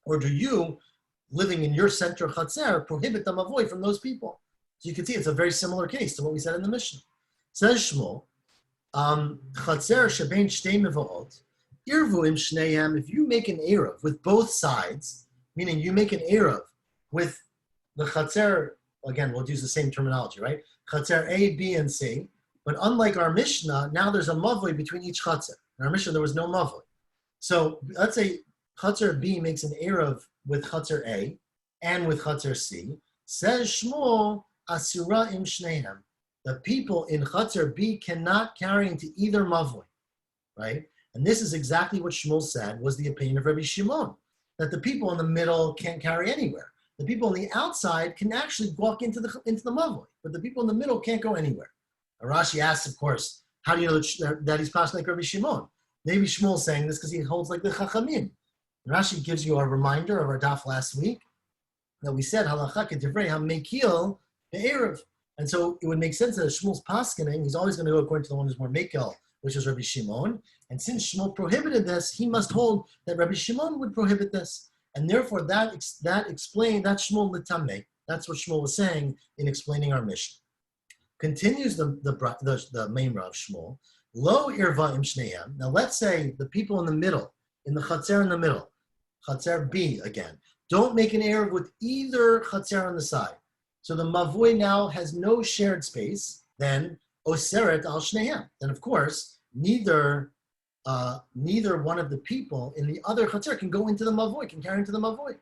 Speaker 2: or do you, living in your center Chatzer, prohibit the Mavoi from those people? So you can see it's a very similar case to what we said in the Mishnah. Says Shmuel, Chatzer shebein shtei Mivaot, Eruvin shneim, if you make an Eruv with both sides, meaning you make an Eruv with the Chatzer, again, we'll use the same terminology, right? Chatzer A, B, and C. But unlike our Mishnah, now there's a Mavoi between each Chatzer. In our Mishnah, there was no Mavoi. So let's say Chatzer B makes an Eruv with Chatzer A and with Chatzer C. Says Shmuel, Asura im shneim. The people in Chatzer B cannot carry into either Mavoi, right? And this is exactly what Shmuel said was the opinion of Rabbi Shimon, that the people in the middle can't carry anywhere. The people on the outside can actually walk into the Mavoi, but the people in the middle can't go anywhere. And Rashi asks, of course, how do you know that he's passing like Rabbi Shimon? Maybe Shmuel's saying this because he holds like the Chachamim. And Rashi gives you a reminder of our daf last week that we said, halacha k'divrei ha-mekil be'erev. And so it would make sense that Shmuel's paskening, he's always going to go according to the one who's more mekil, which is Rabbi Shimon. And since Shmuel prohibited this, he must hold that Rabbi Shimon would prohibit this. And therefore that explained, that's Shmuel l'tameh. That's what Shmuel was saying in explaining our mission. Continues the main Rav Shmuel, lo irva im shneim. Now let's say the people in the middle, in the Chatzer in the middle, Chatzer B again, don't make an Eruv with either Chatzer on the side. So the Mavoi now has no shared space, then oseret al shneim. Then of course, neither one of the people in the other Chatzer can go into the Mavoi, can carry into the Mavoi,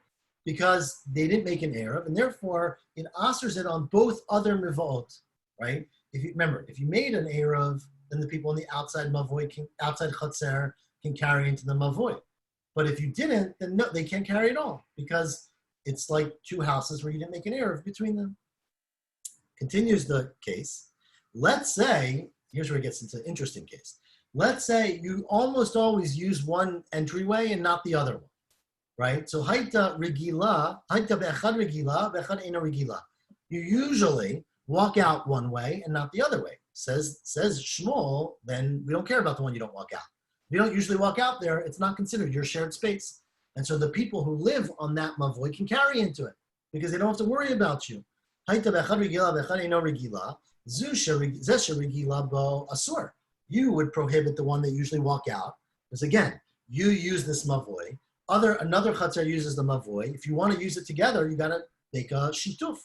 Speaker 2: because they didn't make an Eruv, and therefore it asers it on both other Mivaot, right? If you made an Eruv, then the people in the outside Mavoi, outside Chatzer, can carry into the Mavoi. But if you didn't, then no, they can't carry at all, because it's like 2 houses where you didn't make an Eruv between them. Continues the case. Let's say, here's where it gets into an interesting case. Let's say you almost always use one entryway and not the other one, right? So haita regila, haita be'echad regila, be'echad ena regila. You usually walk out one way and not the other way. Says Shmuel, then we don't care about the one you don't walk out. If you don't usually walk out there, it's not considered your shared space. And so the people who live on that Mavoi can carry into it because they don't have to worry about you. Haita be'echad regila, be'echad ena regila, zesha regila bo asur. You would prohibit the one that usually walk out, because again, you use this Mavoi. Another Chatzer uses the Mavoi. If you want to use it together, you got to make a shituf.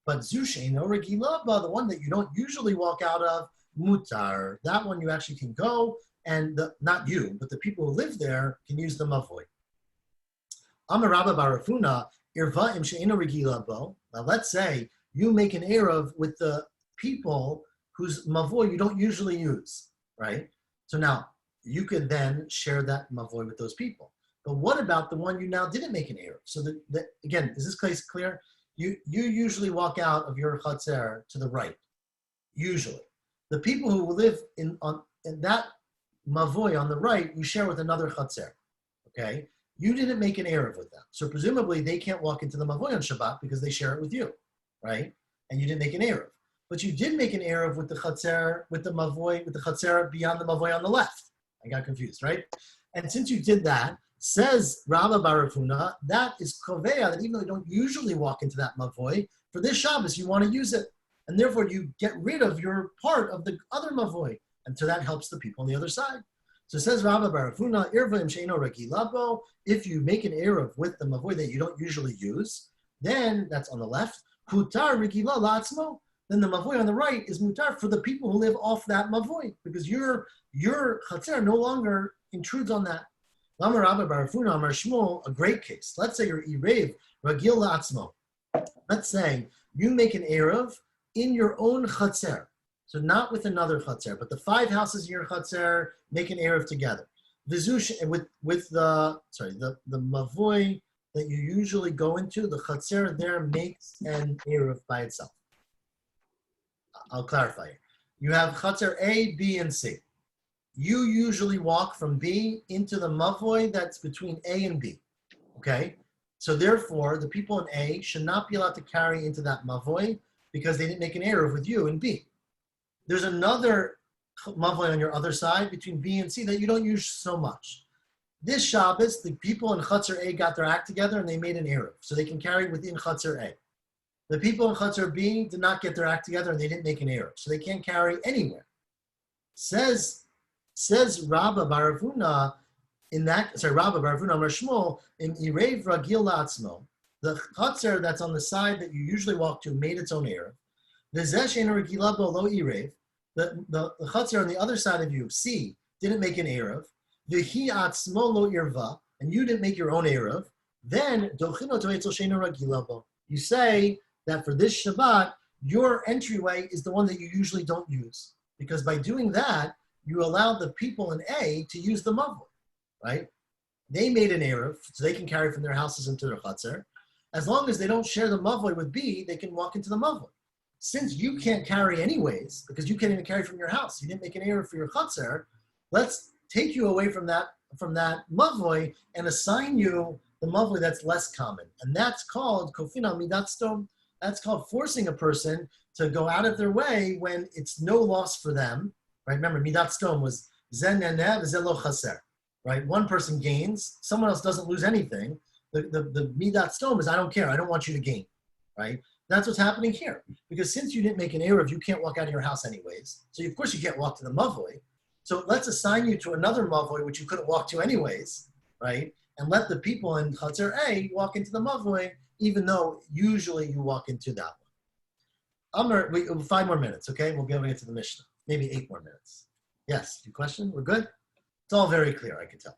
Speaker 2: But Zushein or Regilaba, the one that you don't usually walk out of, mutar. That one you actually can go, and not you, but the people who live there can use the Mavoi. Amarabba Barafuna, Irva im she'ena Regilabo. Now let's say you make an Eruv with the people whose Mavoi you don't usually use, right? So now you could then share that Mavoi with those people. But what about the one you now didn't make an Eruv? So again, is this case clear? You usually walk out of your Chatzer to the right. usually. The people who live in that mavoy on the right, you share with another chatzer, okay? You didn't make an eruv with them. So presumably they can't walk into the mavoy on Shabbat because they share it with you, right? And you didn't make an eruv. But you did make an eruv with the chatzer, with the mavoy, with the chatzer beyond the mavoy on the left. I got confused, right? And since you did that, says Rabba Barafuna, that is koveya, that even though you don't usually walk into that mavoy, for this Shabbos you want to use it. And therefore you get rid of your part of the other mavoy. And so that helps the people on the other side. So it says Rabba Barafuna, Eruvin she'eno regilabo, if you make an eruv with the mavoy that you don't usually use, then that's on the left, hutar regila la'atzmo, then the mavoy on the right is mutar for the people who live off that mavoy, because your chatzer no longer intrudes on that. Amar Rabba Barafuna, Amar Shmuel, a great case. Let's say you're Erev, Ragil La'atzmo. Let's say you make an eruv in your own chatzer. So not with another chatzer, but the 5 houses in your chatzer make an eruv together. Vizush with the mavoy that you usually go into, the chatzer there makes an eruv by itself. I'll clarify here. You have chatzer A, B, and C. You usually walk from B into the mavoy that's between A and B, okay? So therefore, the people in A should not be allowed to carry into that mavoy because they didn't make an eruv with you in B. There's another mavoy on your other side between B and C that you don't use so much. This Shabbos, the people in Chatzer A got their act together and they made an eruv, so they can carry within Chatzer A. The people in Chatzer B did not get their act together and they didn't make an eruv, so they can't carry anywhere. Says Rabba Baravuna Rabba Baravuna Amar Shmuel in Erev Ragil La'atzmo, the Chatzer that's on the side that you usually walk to made its own eruv. The Chatzer on the other side of you, C, didn't make an eruv. The Hi Atzmo Lo Irva, and you didn't make your own eruv. Then you say that for this Shabbat, your entryway is the one that you usually don't use, because by doing that, you allow the people in A to use the mavoi, right? They made an eruv, so they can carry from their houses into their Chatzer. As long as they don't share the mavoi with B, they can walk into the mavoi. Since you can't carry anyways, because you can't even carry from your house, you didn't make an eruv for your Chatzer, let's take you away from that mavoi and assign you the mavoi that's less common. And that's called kofina midat stom. That's called forcing a person to go out of their way when it's no loss for them, right? Remember, midat stom was zen nenev zelo chaser, right? One person gains, someone else doesn't lose anything. The midat stom is, I don't care, I don't want you to gain, right? That's what's happening here. Because since you didn't make an eruv, you can't walk out of your house anyways. So of course you can't walk to the mavoi. So let's assign you to another mavoi, which you couldn't walk to anyways, right? And let the people in Chatzer A walk into the mavoi, even though usually you walk into that one. Amr, 5 more minutes, okay? We'll be able to get to the Mishnah. Maybe 8 more minutes. Yes, your question? We're good? It's all very clear, I can tell.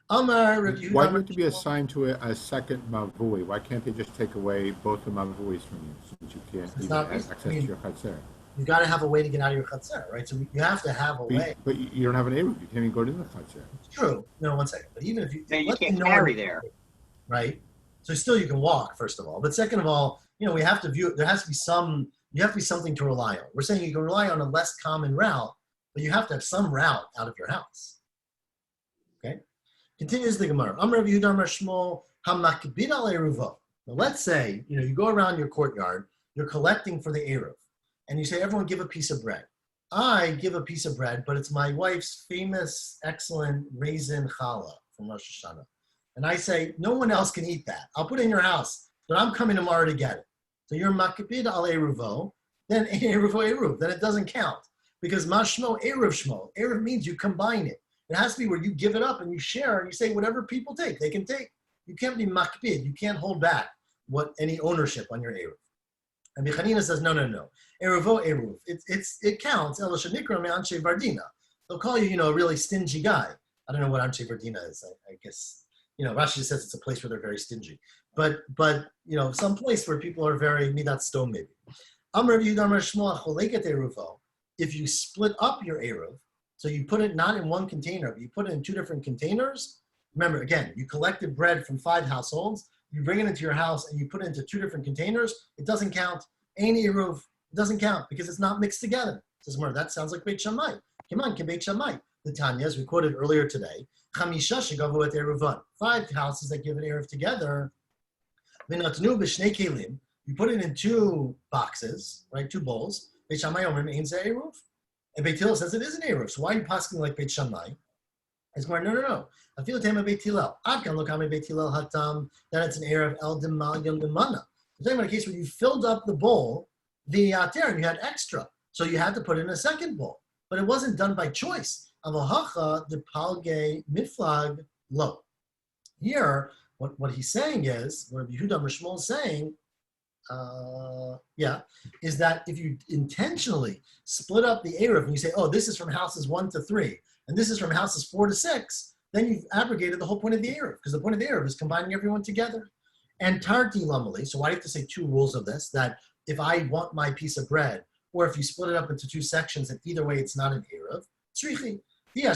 Speaker 2: Amr,
Speaker 5: why do you have to be assigned to a second mavui? Why can't they just take away both the mavuis from you, since you can't even access to your chatzer?
Speaker 2: You got to have a way to get out of your chatzer, right? So you have to have a way.
Speaker 5: But you don't have an eruv. You can't even go to the chatzer.
Speaker 2: It's true. No, 1 second. But even if you
Speaker 3: can't carry there,
Speaker 2: right? So still you can walk, first of all. But second of all, we have to view. There has to be you have to be something to rely on. We're saying you can rely on a less common route, but you have to have some route out of your house. Okay. Continues the Gemara. Amar Yehuda Amar Shmuel hamakbid al eruvo. Now let's say you go around your courtyard, you're collecting for the eruv, and you say everyone give a piece of bread. I give a piece of bread, but it's my wife's famous, excellent raisin challah from Rosh Hashanah, and I say no one else can eat that. I'll put it in your house, but I'm coming tomorrow to get it. So you're makbid al eruvo, then eruvo eruv, then it doesn't count because mashmo eruv shmo. Eruv means you combine it. It has to be where you give it up and you share and you say whatever people take, they can take. You can't be makbid. You can't hold back any ownership on your eruv. And Bichanina says, no. Eruvo eruv. It counts. El shenikra me'anshe vardina. They'll call you, a really stingy guy. I don't know what anshe vardina is. I guess, Rashi says it's a place where they're very stingy. But some place where people are very midat stom maybe. Amar Yehuda Amar Shmuel choleket eruvo. If you split up your eruv, so you put it not in one container, but you put it in 2 different containers. Remember, again, you collected bread from 5 households, you bring it into your house and you put it into 2 different containers, it doesn't count. Ein eruv, It doesn't count because it's not mixed together. Says Gemara, that sounds like Beit Shammai. Come on, Beit Shammai. The Tanya, as we quoted earlier today, Chamisha shegavu et Eruvin. 5 houses that give an Eruv together. V'natnu b'shnei kelim. You put it in 2 boxes, right? 2 bowls. Beit Shammai omrim ein ze Eruv. And Beit Hillel says it is an Eruv. So why are you posking like Beit Shammai? It's more, no. I feel tema Beit Hillel. Adkan lokame Beit Hillel hatam. That it's an Eruv el demal yom demana. I'm talking about a case where you filled up the bowl, the ater, and you had extra. So you had to put in a second bowl. But it wasn't done by choice. Avohacha de palge miflag lo. Here, what he's saying is, what Yehuda Mishmol is saying, is that if you intentionally split up the Eruv and you say, oh, this is from houses 1 to 3, and this is from houses 4 to 6, then you've abrogated the whole point of the Eruv, because the point of the Eruv is combining everyone together. And tarti lamali, so why do you have to say 2 rules of this? That if I want my piece of bread, or if you split it up into 2 sections, and either way it's not an Eruv, tzrichi. If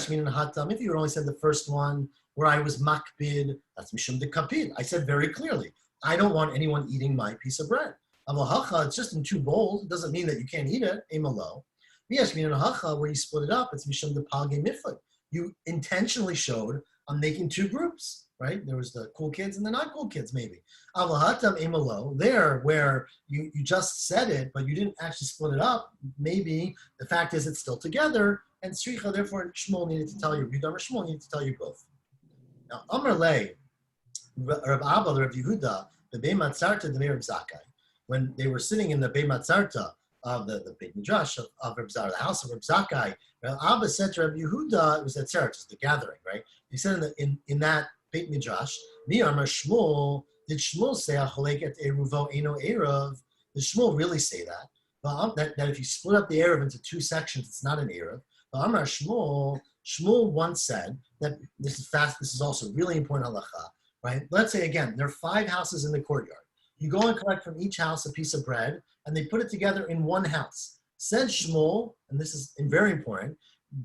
Speaker 2: you only said the first one, where I was makbid, that's mishum de kapid. I said very clearly, I don't want anyone eating my piece of bread. Avohacha, it's just in 2 bowls. It doesn't mean that you can't eat it. Emalo. Where you split it up, it's mishum de palge miflag. You intentionally showed I'm making 2 groups, right? There was the cool kids and the not cool kids, maybe. Avohatam emalo, there where you just said it, but you didn't actually split it up. Maybe the fact is it's still together, and Sricha, therefore, Shmuel needed to tell you, Yehuda Shmuel needed to tell you both. Now, Amar Le, Reb Abba, Reb Yehuda, the Beit Matzarta, the Reb Zakkai, when they were sitting in the Beit Matzarta of the Beit Midrash of Reb Zakkai, the house of Reb Zakkai, Reb Abba said to Reb Yehuda, it was at Tzeret, just the gathering, right? He said in that Beit Midrash, Mi Amar Shmuel, did Shmuel say, Acholek et Eruvo Eino Eruv? Did Shmuel really say that? That if you split up the Eruv into 2 sections, it's not an Eruv. But Amar Shmuel once said that this is also really important halacha, right? Let's say again, there are 5 houses in the courtyard. You go and collect from each house a piece of bread, and they put it together in 1 house. Said Shmuel, and this is very important,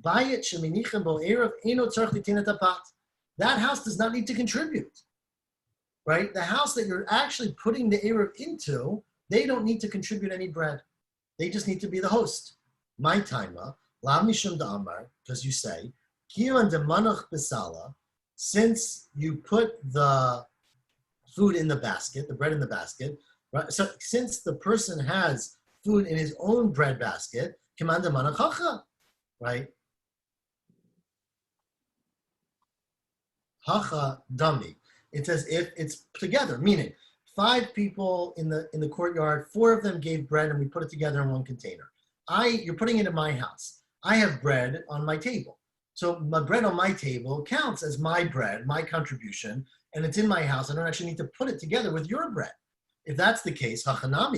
Speaker 2: Bayit sheminichem bo erev eno tzarich litin et hapat. That house does not need to contribute, right? The house that you're actually putting the erev into, they don't need to contribute any bread. They just need to be the host. My taima. Because you say, since you put the food in the basket, the bread in the basket, right? So since the person has food in his own bread basket, right? Hacha dami. It says if it's together, meaning 5 people in the courtyard, 4 of them gave bread and we put it together in 1 container. You're putting it in my house. I have bread on my table. So my bread on my table counts as my bread, my contribution, and it's in my house. I don't actually need to put it together with your bread. If that's the case, why don't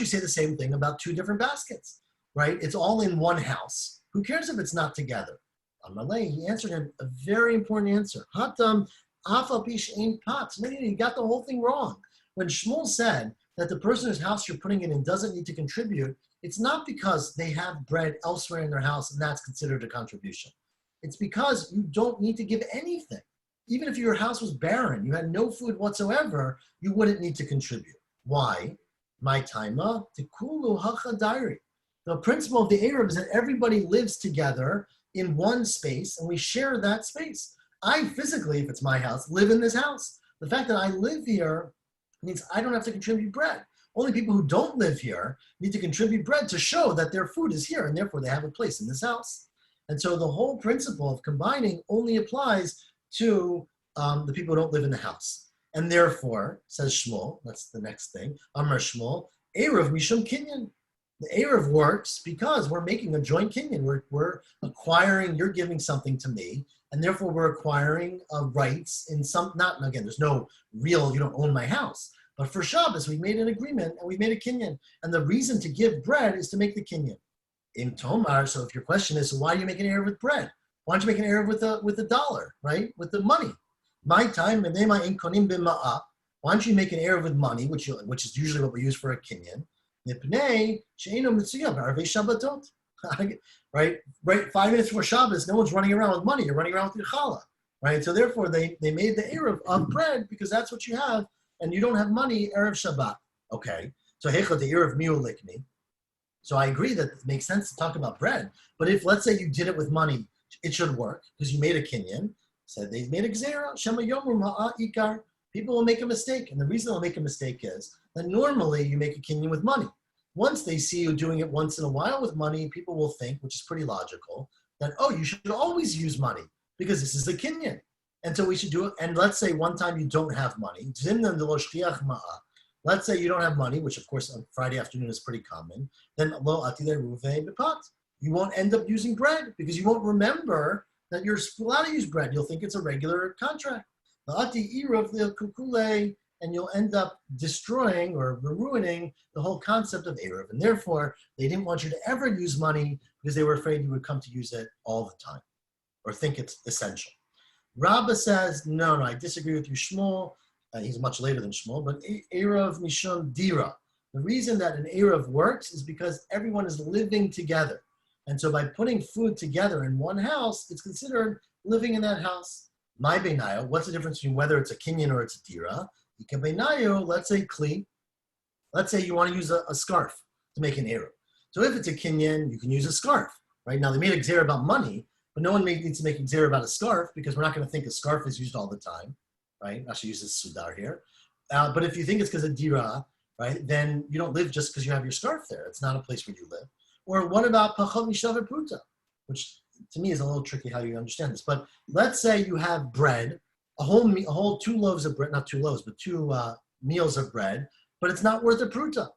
Speaker 2: you say the same thing about 2 different baskets, right? It's all in 1 house. Who cares if it's not together? Amalei, he answered him a very important answer. Hatam afapish ein pat. You got the whole thing wrong. When Shmuel said that the person whose house you're putting it in doesn't need to contribute, it's not because they have bread elsewhere in their house and that's considered a contribution. It's because you don't need to give anything. Even if your house was barren, you had no food whatsoever, you wouldn't need to contribute. Why? My taima, tikulu hacha dairi. The principle of the Eruv is that everybody lives together in 1 space and we share that space. I physically, if it's my house, live in this house. The fact that I live here means I don't have to contribute bread. Only people who don't live here need to contribute bread to show that their food is here and therefore they have a place in this house. And so the whole principle of combining only applies to the people who don't live in the house. And therefore, says Shmuel, that's the next thing, Amar Shmuel, Eruv Mishum Kinyan. The Eruv works because we're making a joint Kinyan. We're acquiring, you're giving something to me, and therefore we're acquiring rights in some, not, again, there's no real, you don't own my house. But for Shabbos, we made an agreement and we made a kinyan. And the reason to give bread is to make the kinyan. In Tomar, so if your question is, so why do you make an Eruv with bread? Why don't you make an Eruv with a dollar, right? With the money. My time, why don't you make an Eruv with money, which is usually what we use for a kinyan? Right? 5 minutes before Shabbos, no one's running around with money. You're running around with your challah, right? So therefore, they made the Eruv of bread because that's what you have. And you don't have money Erev Shabbat. Okay. So hechot the eruv miu likmi. So I agree that it makes sense to talk about bread. But if, let's say, you did it with money, it should work because you made a kinyan. Said they made a gzera. Shema yomur ma'a ikar. People will make a mistake, and the reason they'll make a mistake is that normally you make a kinyan with money. Once they see you doing it once in a while with money, people will think, which is pretty logical, that, oh, you should always use money because this is a kinyan. And so we should do it. And let's say one time you don't have money. Let's say you don't have money, which of course on Friday afternoon is pretty common. Then you won't end up using bread because you won't remember that you're allowed to use bread. You'll think it's a regular contract. And you'll end up destroying or ruining the whole concept of Eruv. And therefore, they didn't want you to ever use money because they were afraid you would come to use it all the time or think it's essential. Rabbah says, no, I disagree with you, Shmuel. He's much later than Shmuel, but Eruv Mishon Dira. The reason that an Eruv works is because everyone is living together. And so by putting food together in one house, it's considered living in that house. My beinayo, what's the difference between whether it's a kinyan or it's a dira? Let's say kli. Let's say you want to use a scarf to make an eruv. So if it's a kinyan, you can use a scarf. Right now they made a gzera about money, but no one needs to make a gzera about a scarf because we're not going to think a scarf is used all the time. Right? Actually uses sudar here. But if you think it's because of dira, right, then you don't live just because you have your scarf there. It's not a place where you live. Or what about pachot mishaver pruta, which to me is a little tricky how you understand this. But let's say you have bread, a whole 2 loaves of bread, not 2 loaves, but 2 meals of bread, but it's not worth a pruta.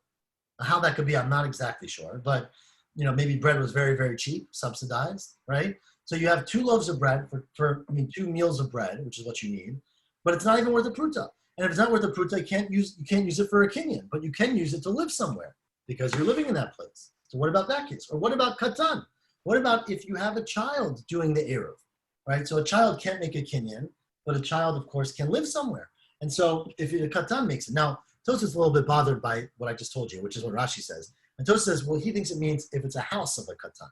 Speaker 2: How that could be, I'm not exactly sure. But maybe bread was very, very cheap, subsidized, right? So you have 2 loaves of bread for 2 meals of bread, which is what you need, but it's not even worth a pruta. And if it's not worth a pruta, you can't use it for a kinyan, but you can use it to live somewhere because you're living in that place. So what about that case? Or what about katan? What about if you have a child doing the eruv, right? So a child can't make a kinyan, but a child, of course, can live somewhere. And so if a katan makes it. Now, Tosfos is a little bit bothered by what I just told you, which is what Rashi says. And Tosfos says, well, he thinks it means if it's a house of a katan,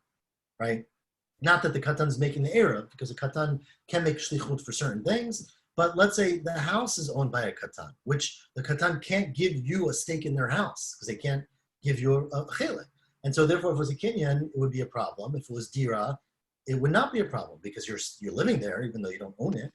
Speaker 2: right? Not that the katan is making the eruv, because a katan can make shlichut for certain things, but let's say the house is owned by a katan, which the katan can't give you a stake in their house, because they can't give you a chilek. And so therefore, if it was a kinyan, it would be a problem. If it was dira, it would not be a problem because you're living there, even though you don't own it.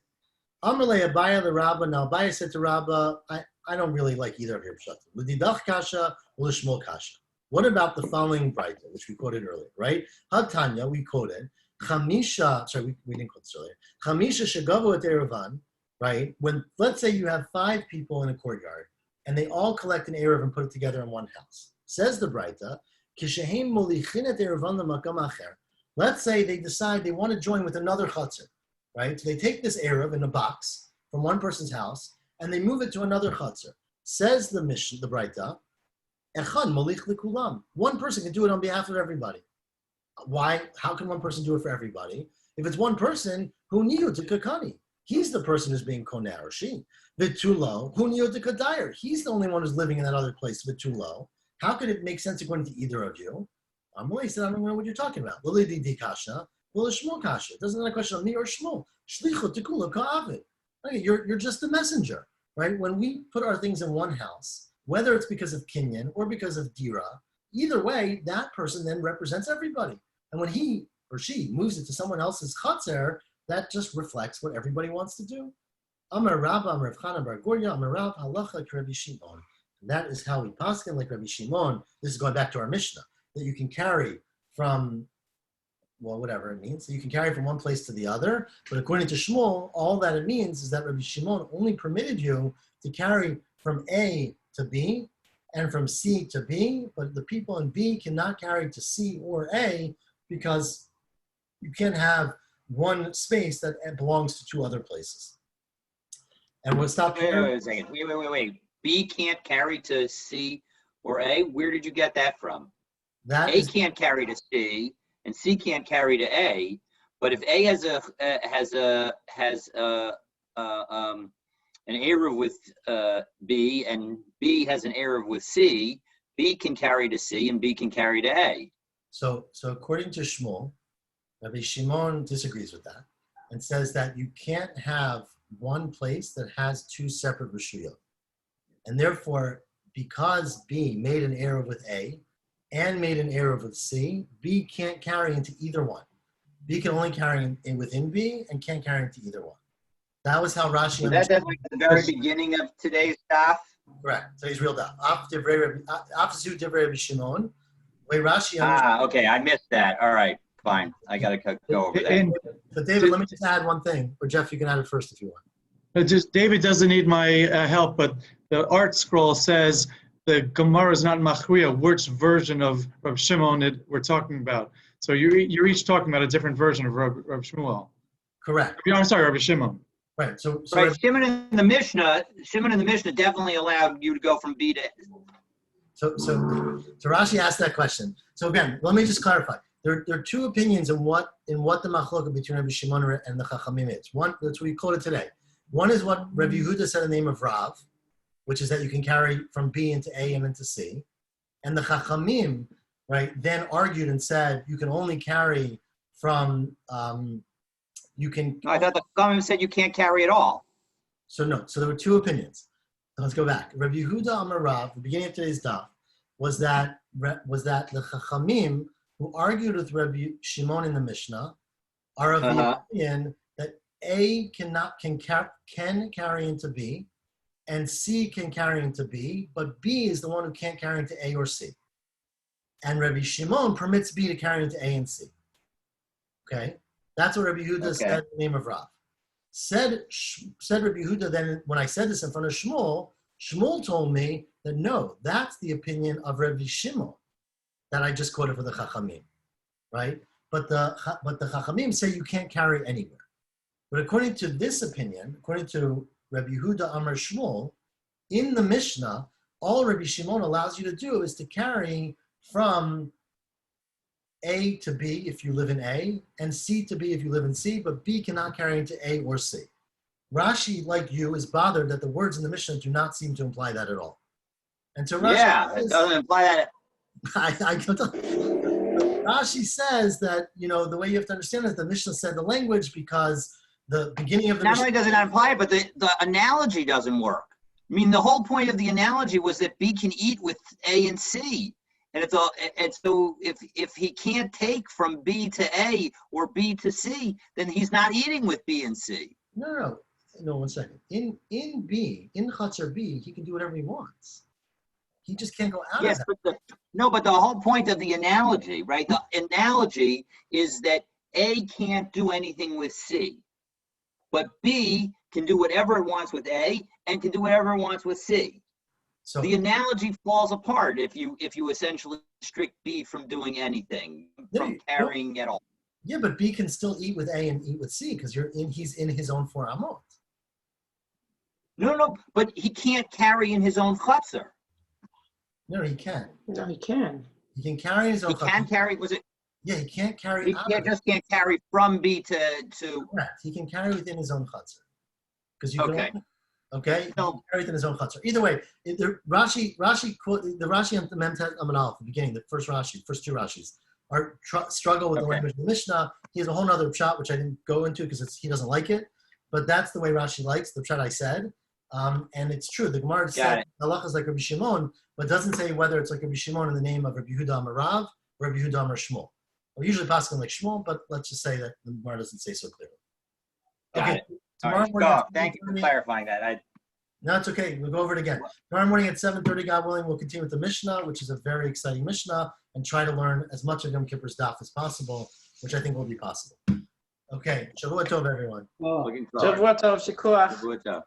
Speaker 2: Amarle Abaya the Rabbah. Now Abaya said to Rabbah, I don't really like either of your pshatim. L'didach kasha or l'shmol kasha. What about the following brayta, which we quoted earlier, right? Hatanya, we quoted, Chamisha, sorry, we didn't quote this earlier. Chamisha shagavu et Eruvin, right? When, let's say you have 5 people in a courtyard, and they all collect an eruv and put it together in one house. Says the brayta, let's say they decide they want to join with another chutzner, right? So they take this eruv in a box from one person's house and they move it to another chutzner. Says the Mishnah, the Braita, echad molich likulam. One person can do it on behalf of everybody. Why? How can one person do it for everybody? If it's one person, who niyu to kakani? He's the person who's being koner, or she. Vitulo, who niyu to kadayer? He's the only one who's living in that other place. Vitulo. How could it make sense according to either of you? Amalei said, I don't know what you're talking about. Lili di kasha, lili shmuel kasha. It doesn't matter a question of me or shmuel. Shlichut tikula ka'avid. You're just a messenger, right? When we put our things in one house, whether it's because of kinyan or because of dira, either way, that person then represents everybody. And when he or she moves it to someone else's chatzer, that just reflects what everybody wants to do. Amar Rabba, Amar Chana bar Gorya, Amar Rav, halacha k'Rabbi Shimon. And that is how we paskin like Rabbi Shimon. This is going back to our Mishnah, that you can carry from, well, whatever it means. So you can carry from one place to the other. But according to Shmuel, all that it means is that Rabbi Shimon only permitted you to carry from A to B and from C to B, but the people in B cannot carry to C or A because you can't have one space that belongs to 2 other places. And we'll stop here.
Speaker 3: Wait a second. Wait. B can't carry to C or A? Where did you get that from? A can't carry to C and C can't carry to A. But if A has an eruv with B and B has an eruv with C, B can carry to C and B can carry to A.
Speaker 2: So according to Shmuel, Rabbi Shimon disagrees with that and says that you can't have one place that has 2 separate reshuyot. And therefore, because B made an Eruv with A and made an Eruv with C, B can't carry into either one. B can only carry in within B and can't carry into either one. That was how Rashi
Speaker 3: So that's
Speaker 2: understood.
Speaker 3: like the very beginning of today's stuff.
Speaker 2: Correct. So he's real daf. After Divrei Rabbi Shimon, way Rashi understood.
Speaker 3: Ah, okay, I missed that. All right, fine. I gotta go over that.
Speaker 6: And
Speaker 2: But David, let me just add one thing. Or Jeff, you can add it first if you want.
Speaker 6: just David doesn't need my help, but the art scroll says the Gemara is not machriya. Which version of Rav Shimon we're talking about? So you're each talking about a different version of Rav Shmuel.
Speaker 2: Correct.
Speaker 6: I'm sorry, Rav Shimon.
Speaker 2: Right. So
Speaker 3: Right, Shimon in the Mishnah definitely allowed you to go from B to.
Speaker 2: So Rashi asked that question. So again, let me just clarify. There are two opinions in what the machloka between Rabbi Shimon and the Chachamim is. One, that's what we quoted today. One is what Rabbi Yehuda said in the name of Rav, which is that you can carry from B into A and into C. And the Chachamim, right, then argued and said you can only carry from
Speaker 3: No, I thought the Chachamim said you can't carry at all.
Speaker 2: So there were two opinions. So let's go back. Rabbi Yehuda Amar Rav, the beginning of today's daf, was that the Chachamim who argued with Rabbi Shimon in the Mishnah are of the opinion that A can carry into B, and C can carry into B, but B is the one who can't carry into A or C. And Rabbi Shimon permits B to carry into A and C. Okay, that's what Rabbi Yehuda said in the name of Rav. Said Rabbi Yehuda then, when I said this in front of Shmuel, Shmuel told me that no, that's the opinion of Rabbi Shimon that I just quoted for the Chachamim, right? But the Chachamim say you can't carry anywhere. But according to this opinion, according to Rabbi Yehuda Amar Shmuel, in the Mishnah, all Rabbi Shimon allows you to do is to carry from A to B if you live in A, and C to B if you live in C, but B cannot carry into A or C. Rashi, like you, is bothered that the words in the Mishnah do not seem to imply that at all. And so Rashi
Speaker 3: it doesn't imply that.
Speaker 2: Rashi says that, the way you have to understand it, the Mishnah said the language because the beginning of the
Speaker 3: Not
Speaker 2: Mishnah...
Speaker 3: only does it not imply it, but the analogy doesn't work. I mean, the whole point of the analogy was that B can eat with A and C. And so if he can't take from B to A or B to C, then he's not eating with B and C.
Speaker 2: No, 1 second. In Chatzar B, he can do whatever he wants. He just can't go out of that.
Speaker 3: But the whole point of the analogy, right? The analogy is that A can't do anything with C, but B can do whatever it wants with A and can do whatever it wants with C. So the analogy falls apart if you essentially restrict B from doing anything, from carrying at all.
Speaker 2: Yeah, but B can still eat with A and eat with C because he's in his own 4 amot.
Speaker 3: No, but he can't carry in his own chutzner.
Speaker 2: No, he can.
Speaker 1: No, he can.
Speaker 2: He can carry in his own.
Speaker 3: He can carry.
Speaker 2: Yeah, he can't carry.
Speaker 3: He can't carry from B to.
Speaker 2: Correct. He can carry within his own chutzner. Because you can. Okay. He
Speaker 3: No.
Speaker 2: can carry within his own chutzner. Either way, Rashi quote the Rashi and the Memtet Amanal, the beginning, the first two Rashis struggle with the language of the Mishnah. He has a whole other pshat which I didn't go into because he doesn't like it, but that's the way Rashi likes the pshat I said. And it's true. The Gemara said halacha is like Rabbi Shimon, but doesn't say whether it's like Rabbi Shimon in the name of Rabbi Yehuda Amar Rav or Rabbi Yehuda Amar Shmuel. We're usually passing like Shmuel, but let's just say that the Gemara doesn't say so clearly.
Speaker 3: Got it. Tomorrow morning. Thank you for clarifying that.
Speaker 2: No, it's okay. We'll go over it again. Tomorrow morning at 7:30, God willing, we'll continue with the Mishnah, which is a very exciting Mishnah, and try to learn as much of Yom Kippur's daf as possible, which I think will be possible. Okay. Shavua Tov, everyone.
Speaker 3: Looking forward.
Speaker 1: Shavua Tov, Shikuach.
Speaker 3: Shavua Tov.